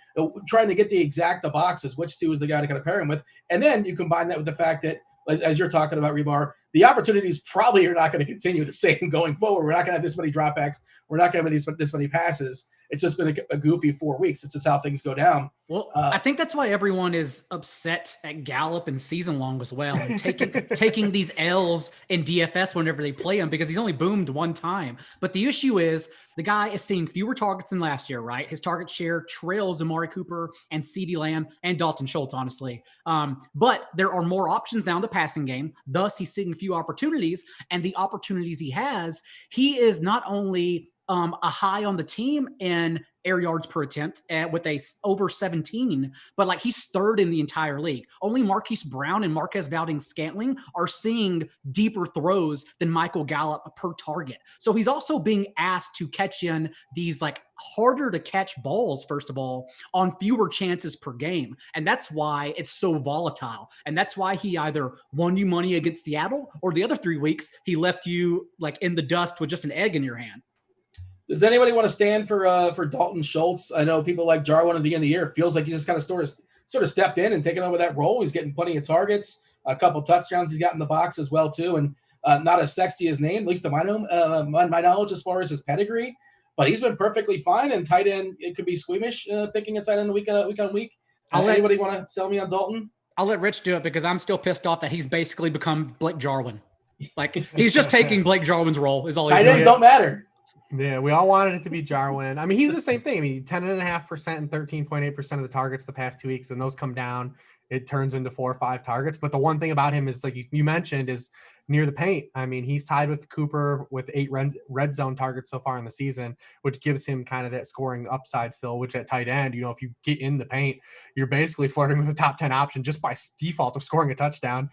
Trying to get the exact boxes, which two is the guy to kind of pair him with. And then you combine that with the fact that, as you're talking about, Hribar, the opportunities probably are not going to continue the same going forward. We're not going to have this many dropbacks. We're not going to have this many passes. It's just been a goofy 4 weeks. It's just how things go down. Well, I think that's why everyone is upset at Gallup and season long as well, and taking these L's in DFS whenever they play him, because he's only boomed one time. But the issue is the guy is seeing fewer targets than last year, right? His target share trails Amari Cooper and CeeDee Lamb and Dalton Schultz, honestly. But there are more options now in the passing game. Thus, he's seeing few opportunities, and the opportunities he has, he is not only a high on the team in air yards per attempt with a over 17, but like he's third in the entire league. Only Marquis Brown and Marquez Valdez-Scantling are seeing deeper throws than Michael Gallup per target. So he's also being asked to catch in these like harder to catch balls, first of all, on fewer chances per game. And that's why it's so volatile. And that's why he either won you money against Seattle, or the other 3 weeks he left you like in the dust with just an egg in your hand. Does anybody want to stand for Dalton Schultz? I know people like Jarwin at the end of the year. It feels like he just kind of sort of stepped in and taken over that role. He's getting plenty of targets, a couple touchdowns he's got in the box as well too, and not as sexy as name, at least to my knowledge as far as his pedigree. But he's been perfectly fine. And tight end, it could be squeamish picking a tight end week on week. Anybody want to sell me on Dalton? I'll let Rich do it, because I'm still pissed off that he's basically become Blake Jarwin. Like he's just taking Blake Jarwin's role. Is all. Tight ends don't matter. Yeah, we all wanted it to be Jarwin. I mean, he's the same thing. I mean, 10.5% and 13.8% of the targets the past 2 weeks, and those come down. It turns into 4 or 5 targets. But the one thing about him is, like you mentioned, is near the paint. I mean, he's tied with Cooper with 8 red zone targets so far in the season, which gives him kind of that scoring upside still, which at tight end, if you get in the paint, you're basically flirting with a top 10 option just by default of scoring a touchdown,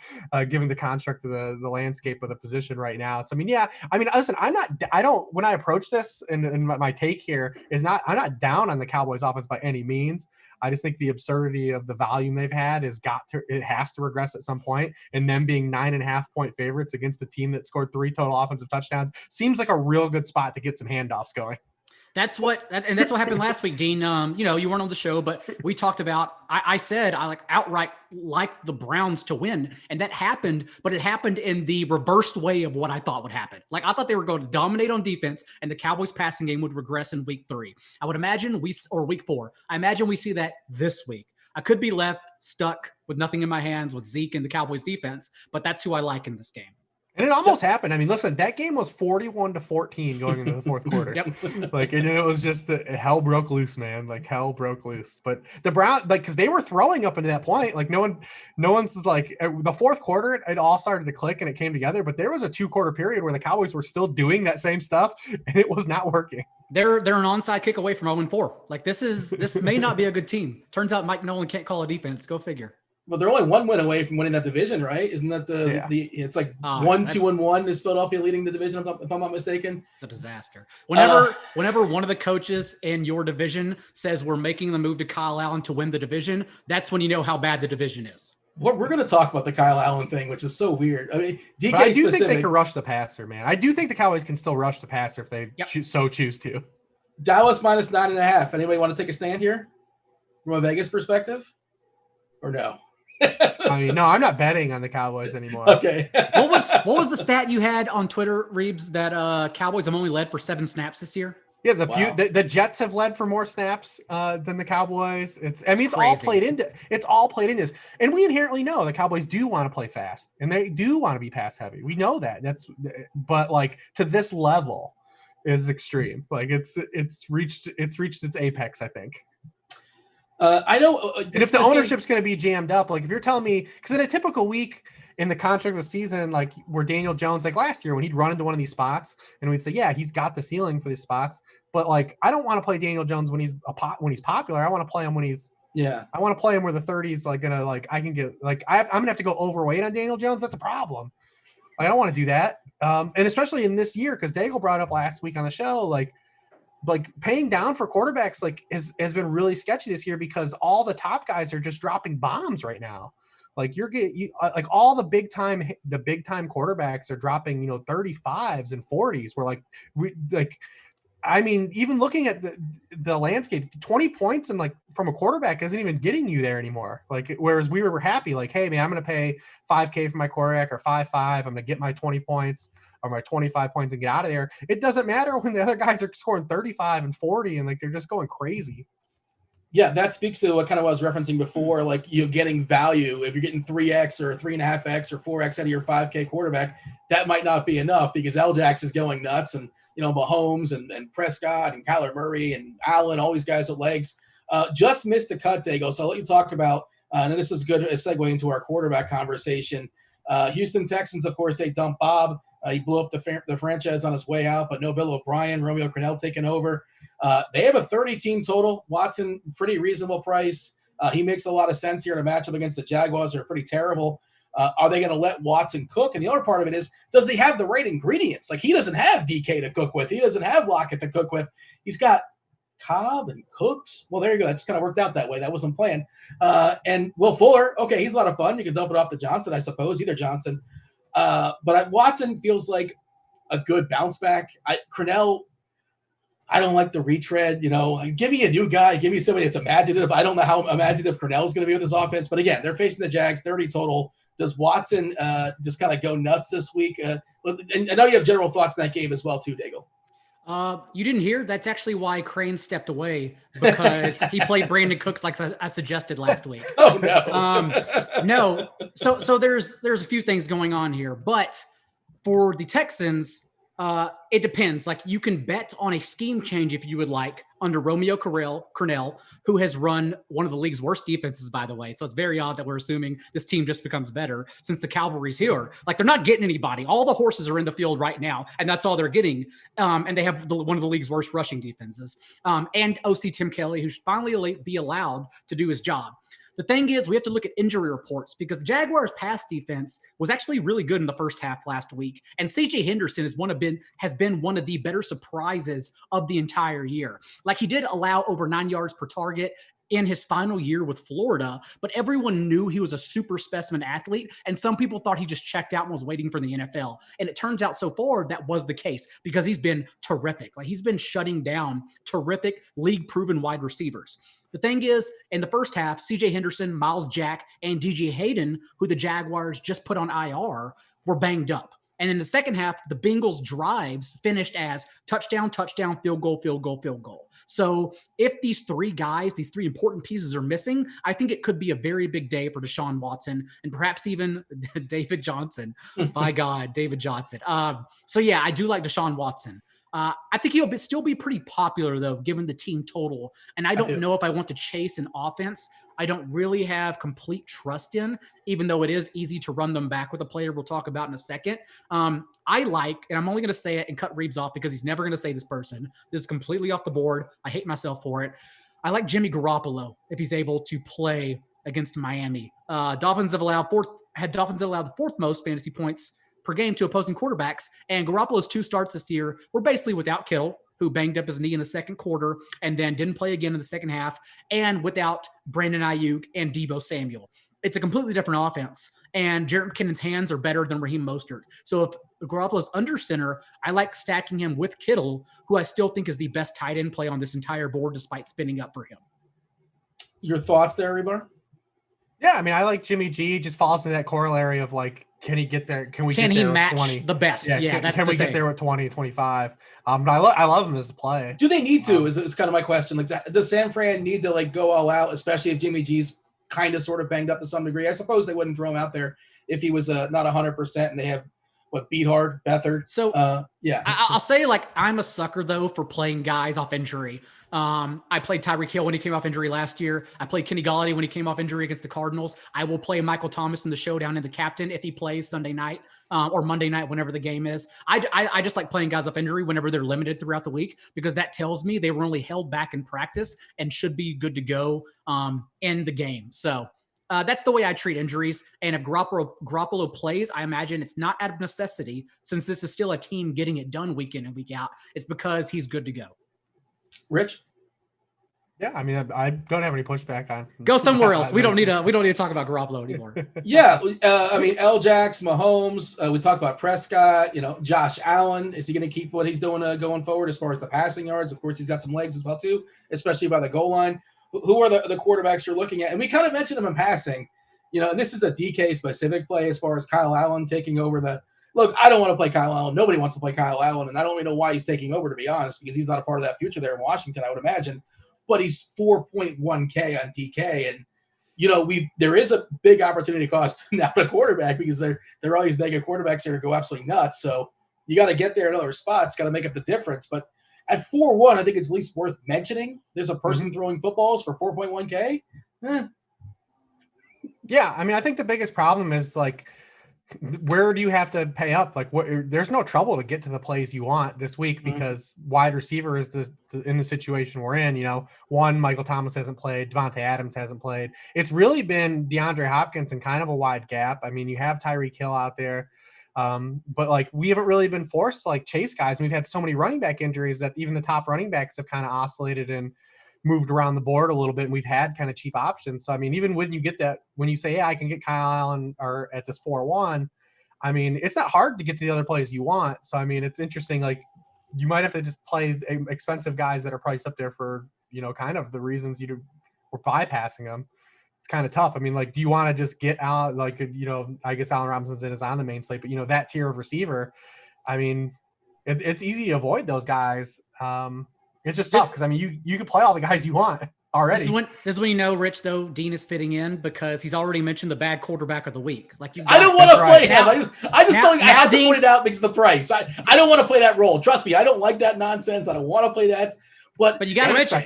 given the construct of the landscape of the position right now. So, listen, when I approach this, and my take here is I'm not down on the Cowboys offense by any means. I just think the absurdity of the volume they've had it has to regress at some point, and them being 9.5-point favorites against the team that scored 3 total offensive touchdowns seems like a real good spot to get some handoffs going. That's what happened last week, Dean. You weren't on the show, but we talked about, I said, I outright like the Browns to win. And that happened, but it happened in the reversed way of what I thought would happen. Like I thought they were going to dominate on defense and the Cowboys passing game would regress in week 3. I would imagine or week 4. I imagine we see that this week. I could be left stuck with nothing in my hands with Zeke and the Cowboys defense, but that's who I like in this game. And it almost happened. I mean, listen, that game was 41-14 going into the fourth quarter. Yep. And it was just hell broke loose, man. Like hell broke loose. But the Browns, because they were throwing up into that point. Like no one's is like the fourth quarter, it all started to click and it came together. But there was a 2-quarter period where the Cowboys were still doing that same stuff, and it was not working. They're an onside kick away from 0-4. Like this may not be a good team. Turns out Mike Nolan can't call a defense. Go figure. Well, they're only 1 win away from winning that division, right? Isn't that it's like 1-2-1 is Philadelphia leading the division, if I'm not mistaken? It's a disaster. Whenever one of the coaches in your division says we're making the move to Kyle Allen to win the division, that's when you know how bad the division is. We're going to talk about the Kyle Allen thing, which is so weird. I mean, DK I do think they can rush the passer, man. I do think the Cowboys can still rush the passer if they so choose to. Dallas minus 9.5. Anybody want to take a stand here from a Vegas perspective, or no? I mean, no, I'm not betting on the Cowboys anymore. Okay. What was the stat you had on Twitter, Reeves, that Cowboys have only led for 7 snaps this year? Yeah, the Jets have led for more snaps than the Cowboys. It's crazy. all played into this, and we inherently know the Cowboys do want to play fast and they do want to be pass heavy. We know that. But like to this level is extreme. Like it's reached its apex, I think. I know. And if the ownership's going to be jammed up, like if you're telling me, because in a typical week in the contract of the season, like where Daniel Jones, like last year when he'd run into one of these spots and we'd say, yeah, he's got the ceiling for these spots. But like, I don't want to play Daniel Jones when he's popular. I want to play him when I want to play him where the 30s like gonna like I can get like I'm gonna have to go overweight on Daniel Jones. That's a problem. I don't want to do that. And especially in this year, because Daigle brought up last week on the show, like paying down for quarterbacks like has been really sketchy this year because all the top guys are just dropping bombs right now. Like like all the big time quarterbacks are dropping, 35s and 40s. Where I mean, even looking at the landscape, 20 points and like from a quarterback isn't even getting you there anymore. Like, whereas we were happy, like, hey man, I'm going to pay $5,000 for my quarterback or 5.5. I'm going to get my 20 points or my 25 points and get out of there. It doesn't matter when the other guys are scoring 35 and 40 and like, they're just going crazy. Yeah, that speaks to what kind of I was referencing before, like you're getting value. If you're getting 3x or 3.5x or 4x out of your $5,000 quarterback, that might not be enough because L-Jax is going nuts and, Mahomes and Prescott and Kyler Murray and Allen, all these guys with legs, just missed the cut, Daigle. So I'll let you talk about, and this is good a segue into our quarterback conversation. Houston Texans, of course, they dumped Bob. He blew up the franchise on his way out, but no Bill O'Brien, Romeo Crennel taking over. They have a 30-team total. Watson, pretty reasonable price. He makes a lot of sense here in a matchup against the Jaguars, who are pretty terrible. Are they going to let Watson cook? And the other part of it is, does he have the right ingredients? Like, he doesn't have DK to cook with. He doesn't have Lockett to cook with. He's got Cobb and Cooks. Well, there you go. That's kind of worked out that way. That wasn't planned. And Will Fuller, okay, he's a lot of fun. You can dump it off to Johnson, I suppose, either Johnson. But Watson feels like a good bounce back. Crennel, I don't like the retread. Give me a new guy. Give me somebody that's imaginative. I don't know how imaginative Crennel is going to be with this offense. But again, they're facing the Jags, 30 total. Does Watson just kind of go nuts this week? And I know you have general thoughts in that game as well, too, Daigle. You didn't hear? That's actually why Crane stepped away, because he played Brandon Cooks like I suggested last week. Oh, no. No. So there's a few things going on here. But for the Texans, it depends. Like, you can bet on a scheme change if you would like under Romeo Crennel, who has run one of the league's worst defenses, by the way. So it's very odd that we're assuming this team just becomes better since the cavalry's here. Like, they're not getting anybody. All the horses are in the field right now, and that's all they're getting. And they have one of the league's worst rushing defenses. And OC Tim Kelly, who should finally be allowed to do his job. The thing is, we have to look at injury reports because the Jaguars' pass defense was actually really good in the first half last week. And CJ Henderson has been one of the better surprises of the entire year. Like, he did allow over 9 yards per target in his final year with Florida, but everyone knew he was a super specimen athlete. And some people thought he just checked out and was waiting for the NFL. And it turns out so far that was the case because he's been terrific. Like, he's been shutting down terrific league-proven wide receivers. The thing is, in the first half, CJ Henderson, Miles Jack, and DJ Hayden, who the Jaguars just put on IR, were banged up. And in the second half, the Bengals' drives finished as touchdown, touchdown, field goal, field goal, field goal. So if these three guys, these three important pieces are missing, I think it could be a very big day for Deshaun Watson and perhaps even David Johnson. By God, David Johnson. So yeah, I do like Deshaun Watson. I think he'll still be pretty popular, though, given the team total. And I don't know if I want to chase an offense I don't really have complete trust in, even though it is easy to run them back with a player we'll talk about in a second. I like, and I'm only going to say it and cut Reeves off because he's never going to say this person. This is completely off the board. I hate myself for it. I like Jimmy Garoppolo if he's able to play against Miami. Dolphins have allowed the fourth most fantasy points per game to opposing quarterbacks, and Garoppolo's 2 starts this year were basically without Kittle, who banged up his knee in the second quarter and then didn't play again in the second half, and without Brandon Ayuk and Deebo Samuel. It's a completely different offense, and Jerick McKinnon's hands are better than Raheem Mostert. So if Garoppolo's under center, I like stacking him with Kittle, who I still think is the best tight end play on this entire board despite spinning up for him. Your thoughts there, Hribar? Yeah, I mean, I like Jimmy G. Just falls into that corollary of like, can he get there? Can he there match 20? the best? Yeah, can we get there with 20, 25? But I love him as a play. Do they need to? Is kind of my question. Like, does San Fran need to like go all out, especially if Jimmy G's kind of sort of banged up to some degree? I suppose they wouldn't throw him out there if he was not 100% and they have Beathard, Beathard. So yeah, I'll say like I'm a sucker though for playing guys off injury. I played Tyreek Hill when he came off injury last year. I played Kenny Galladay when he came off injury against the Cardinals. I will play Michael Thomas in the showdown in the captain if he plays Sunday night or Monday night, whenever the game is. I just like playing guys off injury whenever they're limited throughout the week, because that tells me they were only held back in practice and should be good to go in the game. So that's the way I treat injuries. And if Garoppolo plays, I imagine it's not out of necessity, since this is still a team getting it done week in and week out. It's because he's good to go. Rich? Yeah, I mean, I don't have any pushback on. Go somewhere else. We don't need to talk about Garoppolo anymore. Yeah, I mean, L-Jax, Mahomes. We talked about Prescott. Josh Allen. Is he going to keep what he's doing going forward as far as the passing yards? Of course, he's got some legs as well too, especially by the goal line. Who are the quarterbacks you're looking at? And we kind of mentioned them in passing. And this is a DK specific play as far as Kyle Allen taking over the. Look, I don't want to play Kyle Allen. Nobody wants to play Kyle Allen, and I don't even know why he's taking over, to be honest, because he's not a part of that future there in Washington, I would imagine. But he's 4.1K on DK, and there is a big opportunity cost now to quarterback, because there are all these mega quarterbacks there to go absolutely nuts. So you got to get there in other spots, got to make up the difference. But at 4.1, I think it's at least worth mentioning. There's a person throwing footballs for 4.1K. Yeah, I mean, I think the biggest problem is like, where do you have to pay up? Like, there's no trouble to get to the plays you want this week, because wide receiver is in the situation we're in. One, Michael Thomas hasn't played, Devontae Adams hasn't played. It's really been DeAndre Hopkins and kind of a wide gap. I mean, you have Tyreek Hill out there, but like we haven't really been forced to like chase guys. We've had so many running back injuries that even the top running backs have kind of oscillated and moved around the board a little bit, and we've had kind of cheap options. So, I mean, even when you get that, when you say, yeah, I can get Kyle Allen or at this 4-1, I mean, it's not hard to get to the other plays you want. So, I mean, it's interesting. Like, you might have to just play expensive guys that are priced up there for, kind of the reasons we're bypassing them. It's kind of tough. I mean, like, do you want to just get out, like, I guess Allen Robinson is on the main slate, but, that tier of receiver, I mean, it's easy to avoid those guys. It's just tough because, I mean, you can play all the guys you want already. This is when Rich, though, Dean is fitting in, because he's already mentioned the bad quarterback of the week. Like, I don't want to play him. I have to point it out because of the price. I don't want to play that role. Trust me, I don't like that nonsense. I don't want to play that. But you got to mention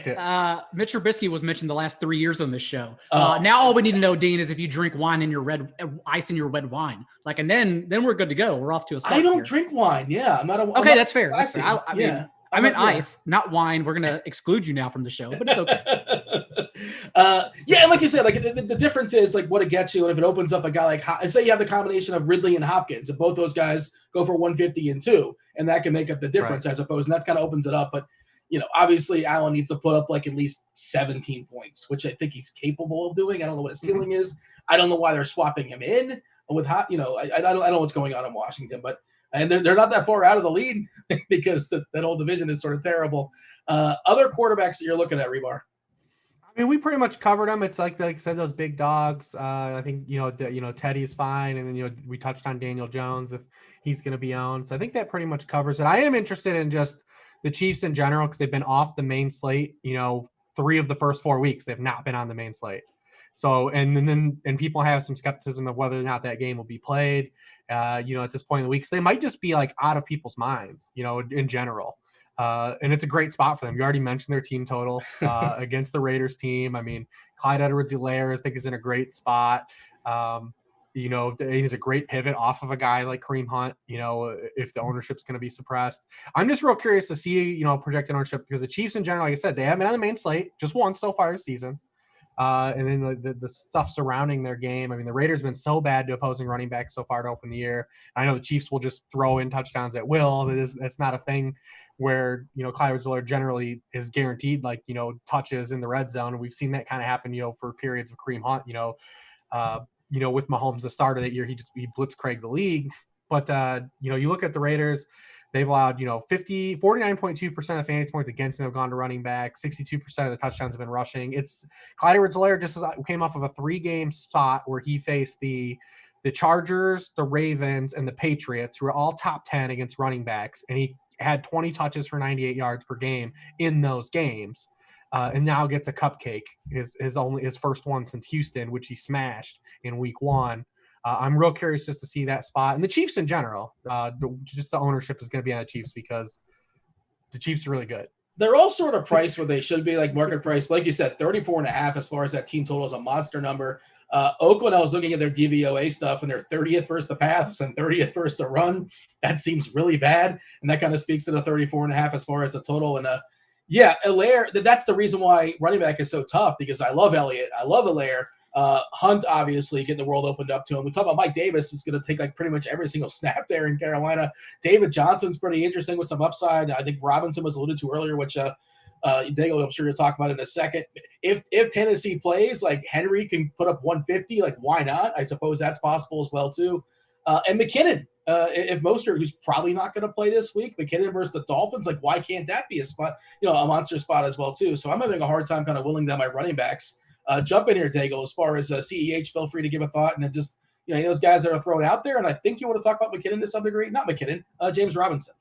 Mitch Trubisky was mentioned the last 3 years on this show. Now all we need to know, Dean, is if you drink wine in your ice in your red wine, like, and then we're good to go. We're off to a start. I don't drink wine. Yeah, I'm not. Okay, that's fair. That's fair. I meant ice, not wine. We're gonna exclude you now from the show, but it's okay. And like you said, like the difference is like what it gets you, and if it opens up a guy like, say you have the combination of Ridley and Hopkins, and both those guys go for 150 and 2, and that can make up the difference, I suppose, and that's kind of opens it up. But obviously Allen needs to put up like at least 17 points, which I think he's capable of doing. I don't know what his ceiling is. I don't know why they're swapping him in with I don't know what's going on in Washington, but. And they're not that far out of the lead because that whole division is sort of terrible. Other quarterbacks that you're looking at, Hribar? I mean, we pretty much covered them. It's like I said, those big dogs. I think Teddy's fine, and then we touched on Daniel Jones if he's going to be owned. So I think that pretty much covers it. I am interested in just the Chiefs in general because they've been off the main slate. 3 of the first 4 weeks they've not been on the main slate. So and people have some skepticism of whether or not that game will be played. At this point in the week, so they might just be like out of people's minds, in general. And it's a great spot for them. You already mentioned their team total against the Raiders team. I mean, Clyde Edwards-Helaire, I think, is in a great spot. He's a great pivot off of a guy like Kareem Hunt, if the ownership's going to be suppressed. I'm just real curious to see, projected ownership, because the Chiefs in general, like I said, they haven't been on the main slate just once so far this season. And then the stuff surrounding their game. I mean, the Raiders have been so bad to opposing running backs so far to open the year. I know the Chiefs will just throw in touchdowns at will. That's not a thing where, Clyde Edwards-Helaire generally is guaranteed, touches in the red zone. And we've seen that kind of happen, for periods of Kareem Hunt, with Mahomes, the start of that year, he blitzkrieged the league. But, you look at the Raiders, They've allowed, 49.2% of fantasy points against them have gone to running back. 62% of the touchdowns have been rushing. It's Clyde Edwards-Helaire just came off of a 3-game spot where he faced the Chargers, the Ravens, and the Patriots, who are all top 10 against running backs. And he had 20 touches for 98 yards per game in those games. And now gets a cupcake, his first one since Houston, which he smashed in week 1. I'm real curious just to see that spot. And the Chiefs in general, just the ownership is going to be on the Chiefs because the Chiefs are really good. They're all sort of priced where they should be, like market price. Like you said, 34.5 as far as that team total is a monster number. Oakland, I was looking at their DVOA stuff, and they're 30th versus the pass and 30th versus the run. That seems really bad, and that kind of speaks to the 34.5 as far as the total. And Helaire, that's the reason why running back is so tough, because I love Elliott. I love Helaire. Hunt, obviously, getting the world opened up to him. We talk about Mike Davis is going to take like pretty much every single snap there in Carolina. David Johnson's pretty interesting with some upside. I think Robinson was alluded to earlier, which Daigle, I'm sure you'll talk about in a second. If Tennessee plays, like Henry can put up 150, like why not? I suppose that's possible as well too. And McKinnon, if Mostert, who's probably not going to play this week, McKinnon versus the Dolphins, like why can't that be a spot? A monster spot as well too. So I'm having a hard time kind of willing down my running backs. Jump in here, Daigle, as far as CEH, feel free to give a thought, and then just those guys that are thrown out there. And I think you want to talk about McKinnon to some degree. Not McKinnon, James Robinson.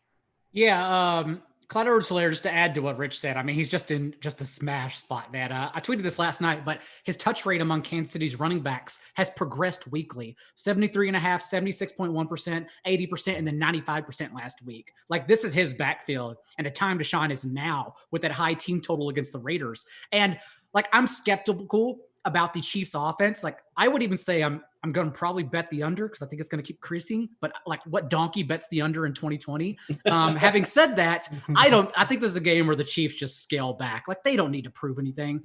Yeah, Clyde Edwards-Helaire, just to add to what Rich said, I mean, he's just in just the smash spot, man. I tweeted this last night, but his touch rate among Kansas City's running backs has progressed weekly. 73.5, 76.1%, 80%, and then 95% last week. Like, this is his backfield, and the time to shine is now with that high team total against the Raiders. And, like, I'm skeptical about the Chiefs offense. Like, I would even say I'm going to probably bet the under because I think it's going to keep creasing. But like, what donkey bets the under in 2020? Having said that, I think this is a game where the Chiefs just scale back. Like, they don't need to prove anything.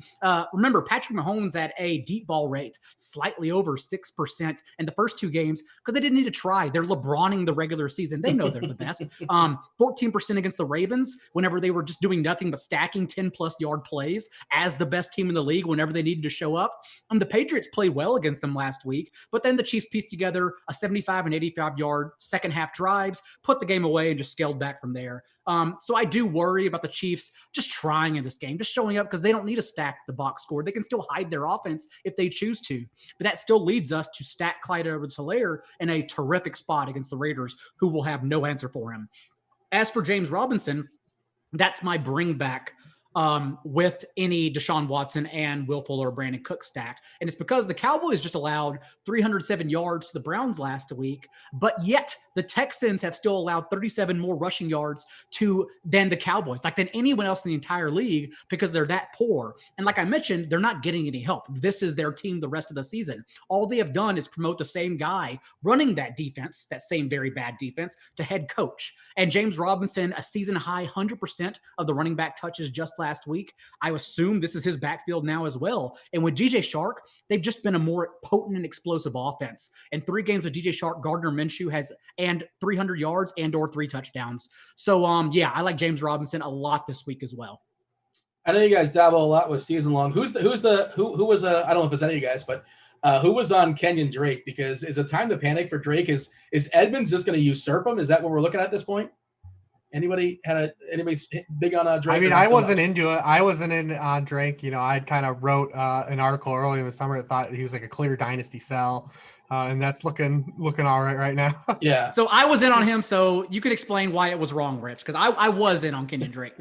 Remember, Patrick Mahomes had a deep ball rate slightly over 6% in the first 2 games because they didn't need to try. They're LeBroning the regular season. They know they're the best. 14% against the Ravens whenever they were just doing nothing but stacking 10+ yard plays as the best team in the league whenever they needed to show up. The Patriots played well against them last week, but then the Chiefs pieced together a 75 and 85 yard second half drives, put the game away, and just scaled back from there. So I do worry about the Chiefs just trying in this game, just showing up because they don't need to stack the box score. They can still hide their offense if they choose to. But that still leads us to stack Clyde Edwards-Helaire in a terrific spot against the Raiders, who will have no answer for him. As for James Robinson, that's my bring back with any Deshaun Watson and Will Fuller or Brandon Cook stack. And it's because the Cowboys just allowed 307 yards to the Browns last week, but yet the Texans have still allowed 37 more rushing yards than the Cowboys, than anyone else in the entire league, because they're that poor. And like I mentioned, they're not getting any help. This is their team the rest of the season. All they have done is promote the same guy running that defense, that same very bad defense, to head coach. And James Robinson, a season high 100% of the running back touches just last week. I assume this is his backfield now as well. And with DJ Chark, they've just been a more potent and explosive offense. In 3 games with DJ Chark, Gardner Minshew has and 300 yards and or 3 touchdowns. So I like James Robinson a lot this week as well. I know you guys dabble a lot with season long. Who was I don't know if it's any of you guys, but who was on Kenyan Drake? Because is it time to panic for Drake? Is Edmonds just going to usurp him? Is that what we're looking at this point? Anybody's big on Drake? I mean, I wasn't into it. I wasn't in on Drake. I kind of wrote an article earlier in the summer that thought he was like a clear dynasty sell. And that's looking all right now. Yeah. So I was in on him. So you could explain why it was wrong, Rich, because I was in on Kenyan Drake.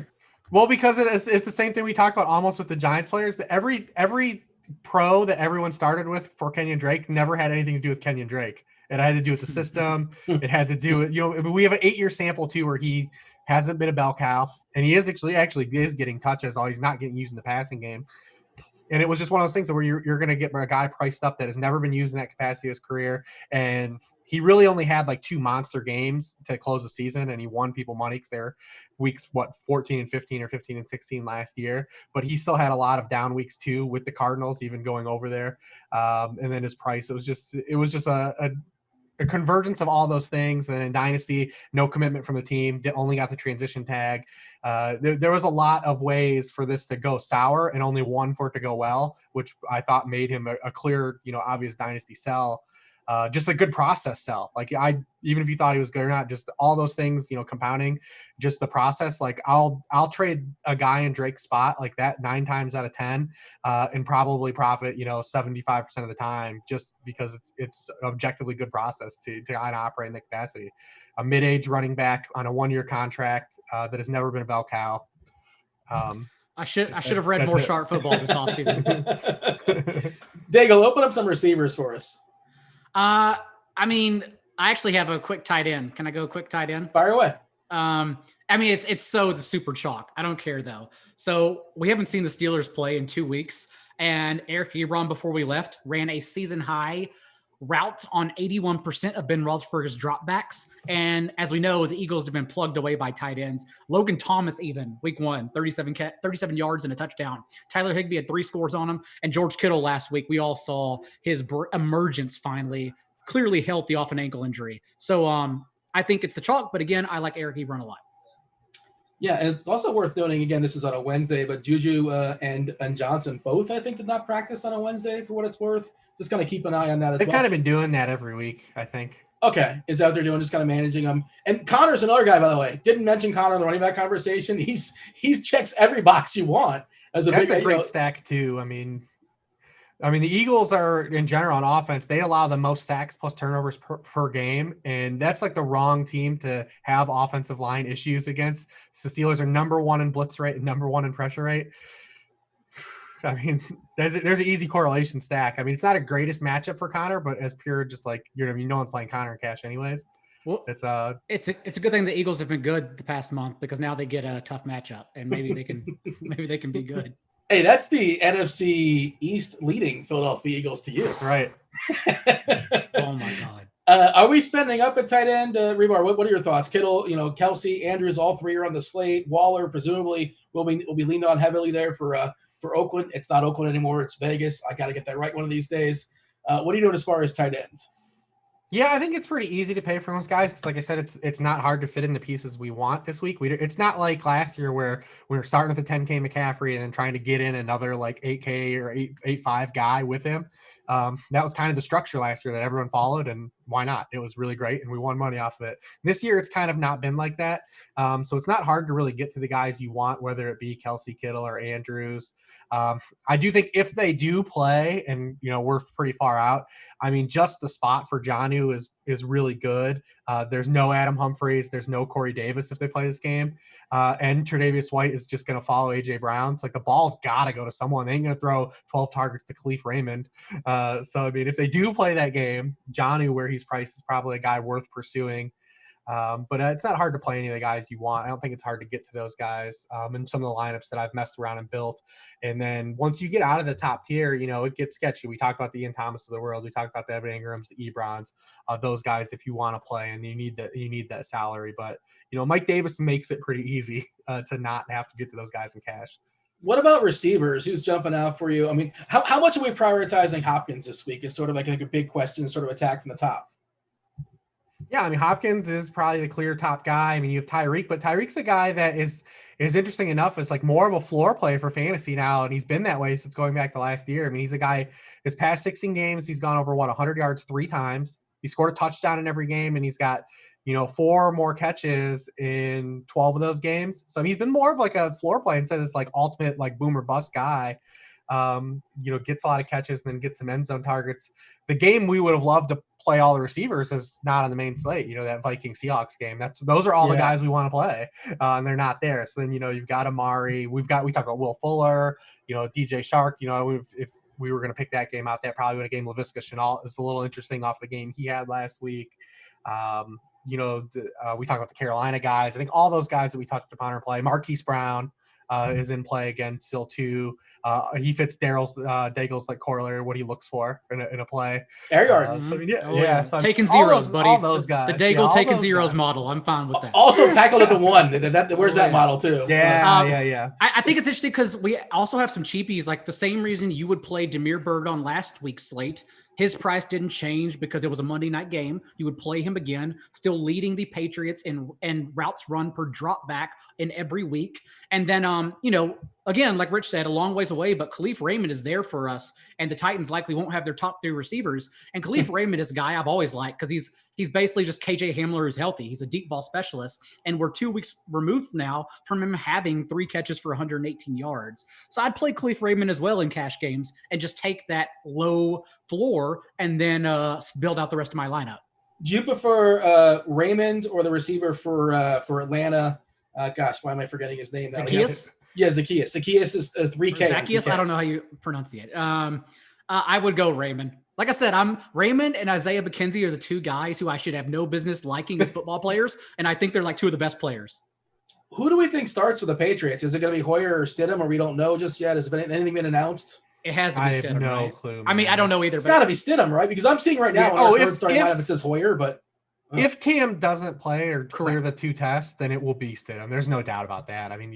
Well, because it's the same thing we talked about almost with the Giants players. That every pro that everyone started with for Kenyan Drake never had anything to do with Kenyan Drake. It had to do with the system. It had to do with, we have an 8-year sample too, where he hasn't been a bell cow, and he is actually is getting touches. All he's not getting used in the passing game. And it was just one of those things where you're going to get a guy priced up that has never been used in that capacity of his career. And he really only had 2 monster games to close the season, and he won people money because they're weeks, 14 and 15 or 15 and 16 last year. But he still had a lot of down weeks too with the Cardinals, even going over there. And then his price, it was just a convergence of all those things. And in Dynasty, no commitment from the team, only got the transition tag. There was a lot of ways for this to go sour and only one for it to go well, which I thought made him a clear, obvious Dynasty sell. just a good process sell. Like even if you thought he was good or not, just all those things, compounding, just the process. Like I'll trade a guy in Drake's spot like that 9 times out of 10 and probably profit, 75% of the time, just because it's objectively good process to kind of operate in the capacity. A mid-age running back on a 1-year contract that has never been a bell cow. I should have read more Sharp Football this offseason. Daigle, open up some receivers for us. I actually have a quick tight end. Can I go quick tight end? Fire away. It's so the super chalk. I don't care though. So we haven't seen the Steelers play in 2 weeks, and Eric Ebron before we left ran a season high route on 81% of Ben Roethlisberger's dropbacks. And as we know, the Eagles have been plugged away by tight ends. Logan Thomas, even week 1, 37 yards and a touchdown. Tyler Higbee had 3 scores on him. And George Kittle last week, we all saw his emergence finally, clearly healthy off an ankle injury. So I think it's the chalk, but again, I like Eric Ebron a lot. Yeah, and it's also worth noting, again, this is on a Wednesday, but Juju and Johnson both, I think, did not practice on a Wednesday for what it's worth. Just kind of keep an eye on that as They've well. kind of been doing that every week, I think. Okay. Is that what they're doing? Just kind of managing them. And Connor's another guy, by the way. Didn't mention Connor in the running back conversation. He checks every box you want. That's a great stack, too. I mean, the Eagles are, in general, on offense, they allow the most sacks plus turnovers per game. And that's like the wrong team to have offensive line issues against. The Steelers are number 1 in blitz rate and number 1 in pressure rate. I mean, there's an easy correlation stack. I mean, it's not a greatest matchup for Connor, but as pure, just like, no one's playing Connor in cash anyways. Well, it's a good thing the Eagles have been good the past month, because now they get a tough matchup and maybe they can be good. Hey, that's the NFC East leading Philadelphia Eagles to you. That's right. Oh my God. Are we spending up at tight end? Hribar, what are your thoughts? Kittle, Kelsey, Andrews, all 3 are on the slate. Waller presumably will be leaned on heavily there for Oakland. It's not Oakland anymore. It's Vegas. I got to get that right one of these days. What are you doing as far as tight ends? Yeah, I think it's pretty easy to pay for those guys because, like I said, it's not hard to fit in the pieces we want this week. It's not like last year where we were starting with a 10K McCaffrey and then trying to get in another like 8K or 8.5 guy with him. That was kind of the structure last year that everyone followed, and why not? It was really great, and we won money off of it. This year, it's kind of not been like that. So it's not hard to really get to the guys you want, whether it be Kelsey, Kittle, or Andrews. I do think if they do play, and we're pretty far out, I mean, just the spot for Jonnu is really good. There's no Adam Humphries. There's no Corey Davis if they play this game. And Tre'Davious White is just going to follow A.J. Brown. It's like the ball's got to go to someone. They ain't going to throw 12 targets to Khalif Raymond. So, I mean, if they do play that game, Jonnu, where he's priced, is probably a guy worth pursuing. But it's not hard to play any of the guys you want. I don't think it's hard to get to those guys in some of the lineups that I've messed around and built. And then once you get out of the top tier, it gets sketchy. We talked about the Ian Thomas of the world. We talked about the Evan Ingrams, the Ebrons, those guys if you want to play and you need that salary. But, Mike Davis makes it pretty easy to not have to get to those guys in cash. What about receivers? Who's jumping out for you? I mean, how much are we prioritizing Hopkins this week? Is sort of like a big question, sort of attack from the top. Yeah, I mean, Hopkins is probably the clear top guy. I mean, you have Tyreek, but Tyreek's a guy that is interesting enough as like more of a floor play for fantasy now, and he's been that way since going back to last year. I mean, he's a guy, his past 16 games, he's gone over 100 yards 3 times. He scored a touchdown in every game, and he's got 4 more catches in 12 of those games. So he's been more of like a floor play instead of this like ultimate like boom or bust guy. Gets a lot of catches and then gets some end zone targets. The game we would have loved to play all the receivers is not on the main slate. That Viking Seahawks game. Those are all the guys we want to play, and they're not there. So then you've got Amari. We talked about Will Fuller. DJ Shark. If we were going to pick that game out, that probably would have game Laviska Shenault is a little interesting off the game he had last week. We talked about the Carolina guys. I think all those guys that we touched upon are play. Marquis Brown is in play again still too. He fits Daigle's like corollary, what he looks for in a play. Air yards. So taking zeros, buddy. All those guys. The Daigle taking zeros model. I'm fine with that. Also tackled at the 1. Where's that model too? Yeah. I think it's interesting because we also have some cheapies. Like the same reason you would play Damiere Byrd on last week's slate. His price didn't change because it was a Monday night game. You would play him again, still leading the Patriots in routes run per drop back in every week. And then, again, like Rich said, a long ways away, but Khalif Raymond is there for us. And the Titans likely won't have their top 3 receivers. And Khalif Raymond is a guy I've always liked because he's basically just KJ Hamler who's healthy. He's a deep ball specialist. And we're 2 weeks removed now from him having 3 catches for 118 yards. So I'd play Khalif Raymond as well in cash games and just take that low floor and then build out the rest of my lineup. Do you prefer Raymond or the receiver for Atlanta? Gosh, why am I forgetting his name? Zacchaeus? Yeah, Zacchaeus. Zacchaeus is 3K. Zacchaeus, I don't know how you pronounce it. I would go Raymond. Like I said, Raymond and Isaiah McKenzie are the 2 guys who I should have no business liking as football players, and I think they're like 2 of the best players. Who do we think starts with the Patriots? Is it going to be Hoyer or Stidham, or we don't know just yet? Has anything been announced? It has to be Stidham. I have no right? clue. Man. I mean, I don't know either. It's got to be Stidham, right? Because I'm seeing right now on our third starting lineup it says Hoyer, but if Cam doesn't play or clear the 2 tests, then it will be Stidham. There's no doubt about that. I mean,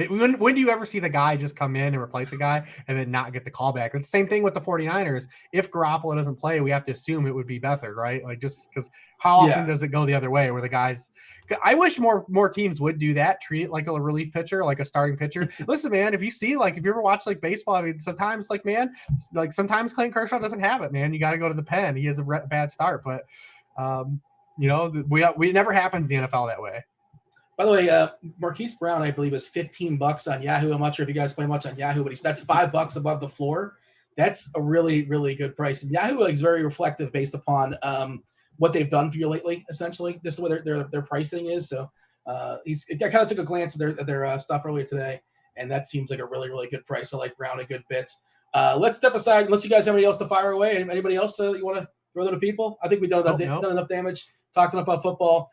when do you ever see the guy just come in and replace a guy and then not get the call back? It's the same thing with the 49ers. If Garoppolo doesn't play, we have to assume it would be Beathard, right? Like, just because how often does it go the other way where the guys – I wish more teams would do that, treat it like a relief pitcher, like a starting pitcher. Listen, man, if you ever watch like baseball, I mean, sometimes sometimes Clayton Kershaw doesn't have it, man. You got to go to the pen. He has a bad start, but we never happens in the NFL that way. By the way, Marquis Brown, I believe, is $15 on Yahoo. I'm not sure if you guys play much on Yahoo, but that's $5 above the floor. That's a really, really good price. And Yahoo is very reflective based upon what they've done for you lately, essentially. This is what their pricing is. So I kind of took a glance at their stuff earlier today, and that seems like a really, really good price. I like Brown a good bit. Let's step aside, unless you guys have anybody else to fire away. Anybody else you want to throw to people? I think we've done enough damage talking about football.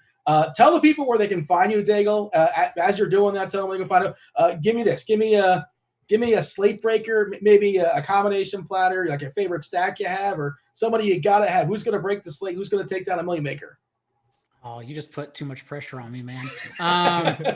Tell the people where they can find you, Daigle. As you're doing that, tell them where they can find you. Give me this. Give me a slate breaker, maybe a combination platter, like a favorite stack you have, or somebody you got to have. Who's going to break the slate? Who's going to take down a million maker? Oh, you just put too much pressure on me, man. I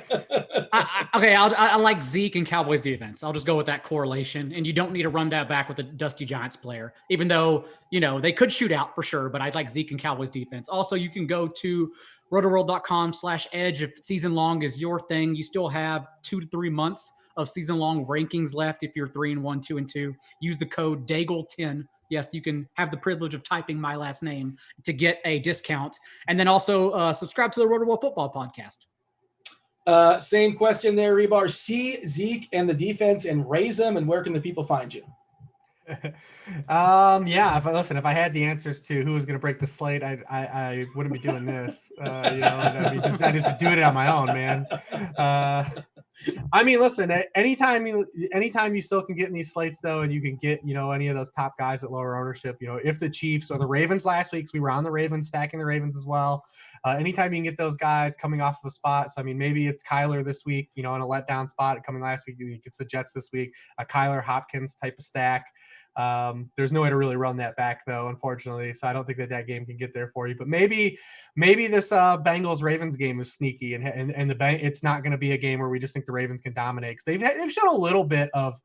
like Zeke and Cowboys defense. I'll just go with that correlation. And you don't need to run that back with a dusty Giants player, even though, they could shoot out for sure, but I'd like Zeke and Cowboys defense. Also, you can go to rotoworld.com/edge. If season long is your thing, you still have 2 to 3 months of season long rankings left. If you're 3-1, 2-2, use the code Daigle10. Yes, you can have the privilege of typing my last name to get a discount. And then also subscribe to the Rotoworld Football Podcast. Same question there, Hribar. See Zeke and the defense and raise them, and where can the people find you? If I had the answers to who was going to break the slate, I wouldn't be doing this. I just do it on my own, man. Listen, anytime you still can get in these slates though, and you can get, any of those top guys at lower ownership, if the Chiefs or the Ravens last week, 'cause we were on the Ravens, stacking the Ravens as well. Anytime you can get those guys coming off of a spot. So, maybe it's Kyler this week, in a letdown spot coming last week. He gets the Jets this week, a Kyler Hopkins type of stack. There's no way to really run that back though, unfortunately. So I don't think that game can get there for you, but maybe this Bengals Ravens game is sneaky and it's not going to be a game where we just think the Ravens can dominate. 'Cause they've shown a little bit of,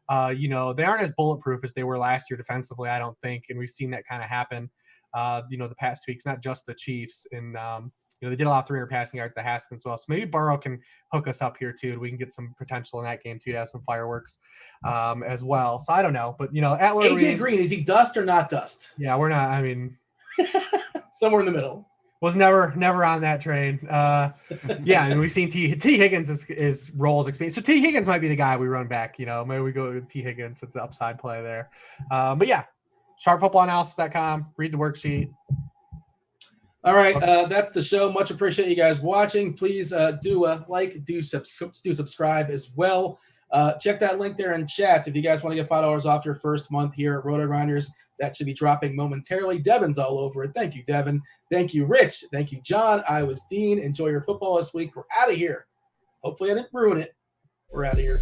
they aren't as bulletproof as they were last year defensively, I don't think. And we've seen that kind of happen, the past weeks, not just the Chiefs. And, they did allow 300 passing yards to Haskins as well. So maybe Burrow can hook us up here too. And we can get some potential in that game too, to have some fireworks as well. So I don't know, but at AJ Green, is he dust or not dust? Yeah, we're not. Somewhere in the middle. Was never on that train. And we've seen T Higgins is roles experience. So T Higgins might be the guy we run back. Maybe we go with T Higgins. It's the upside play there. sharpfootballanalysis.com. Read the worksheet. All right, that's the show. Much appreciate you guys watching. Please do subscribe as well. Check that link there in chat if you guys want to get $5 off your first month here at Rotogrinders. That should be dropping momentarily. Devin's all over it. Thank you, Devin. Thank you, Rich. Thank you, John. I was Dean. Enjoy your football this week. We're out of here. Hopefully I didn't ruin it. We're out of here.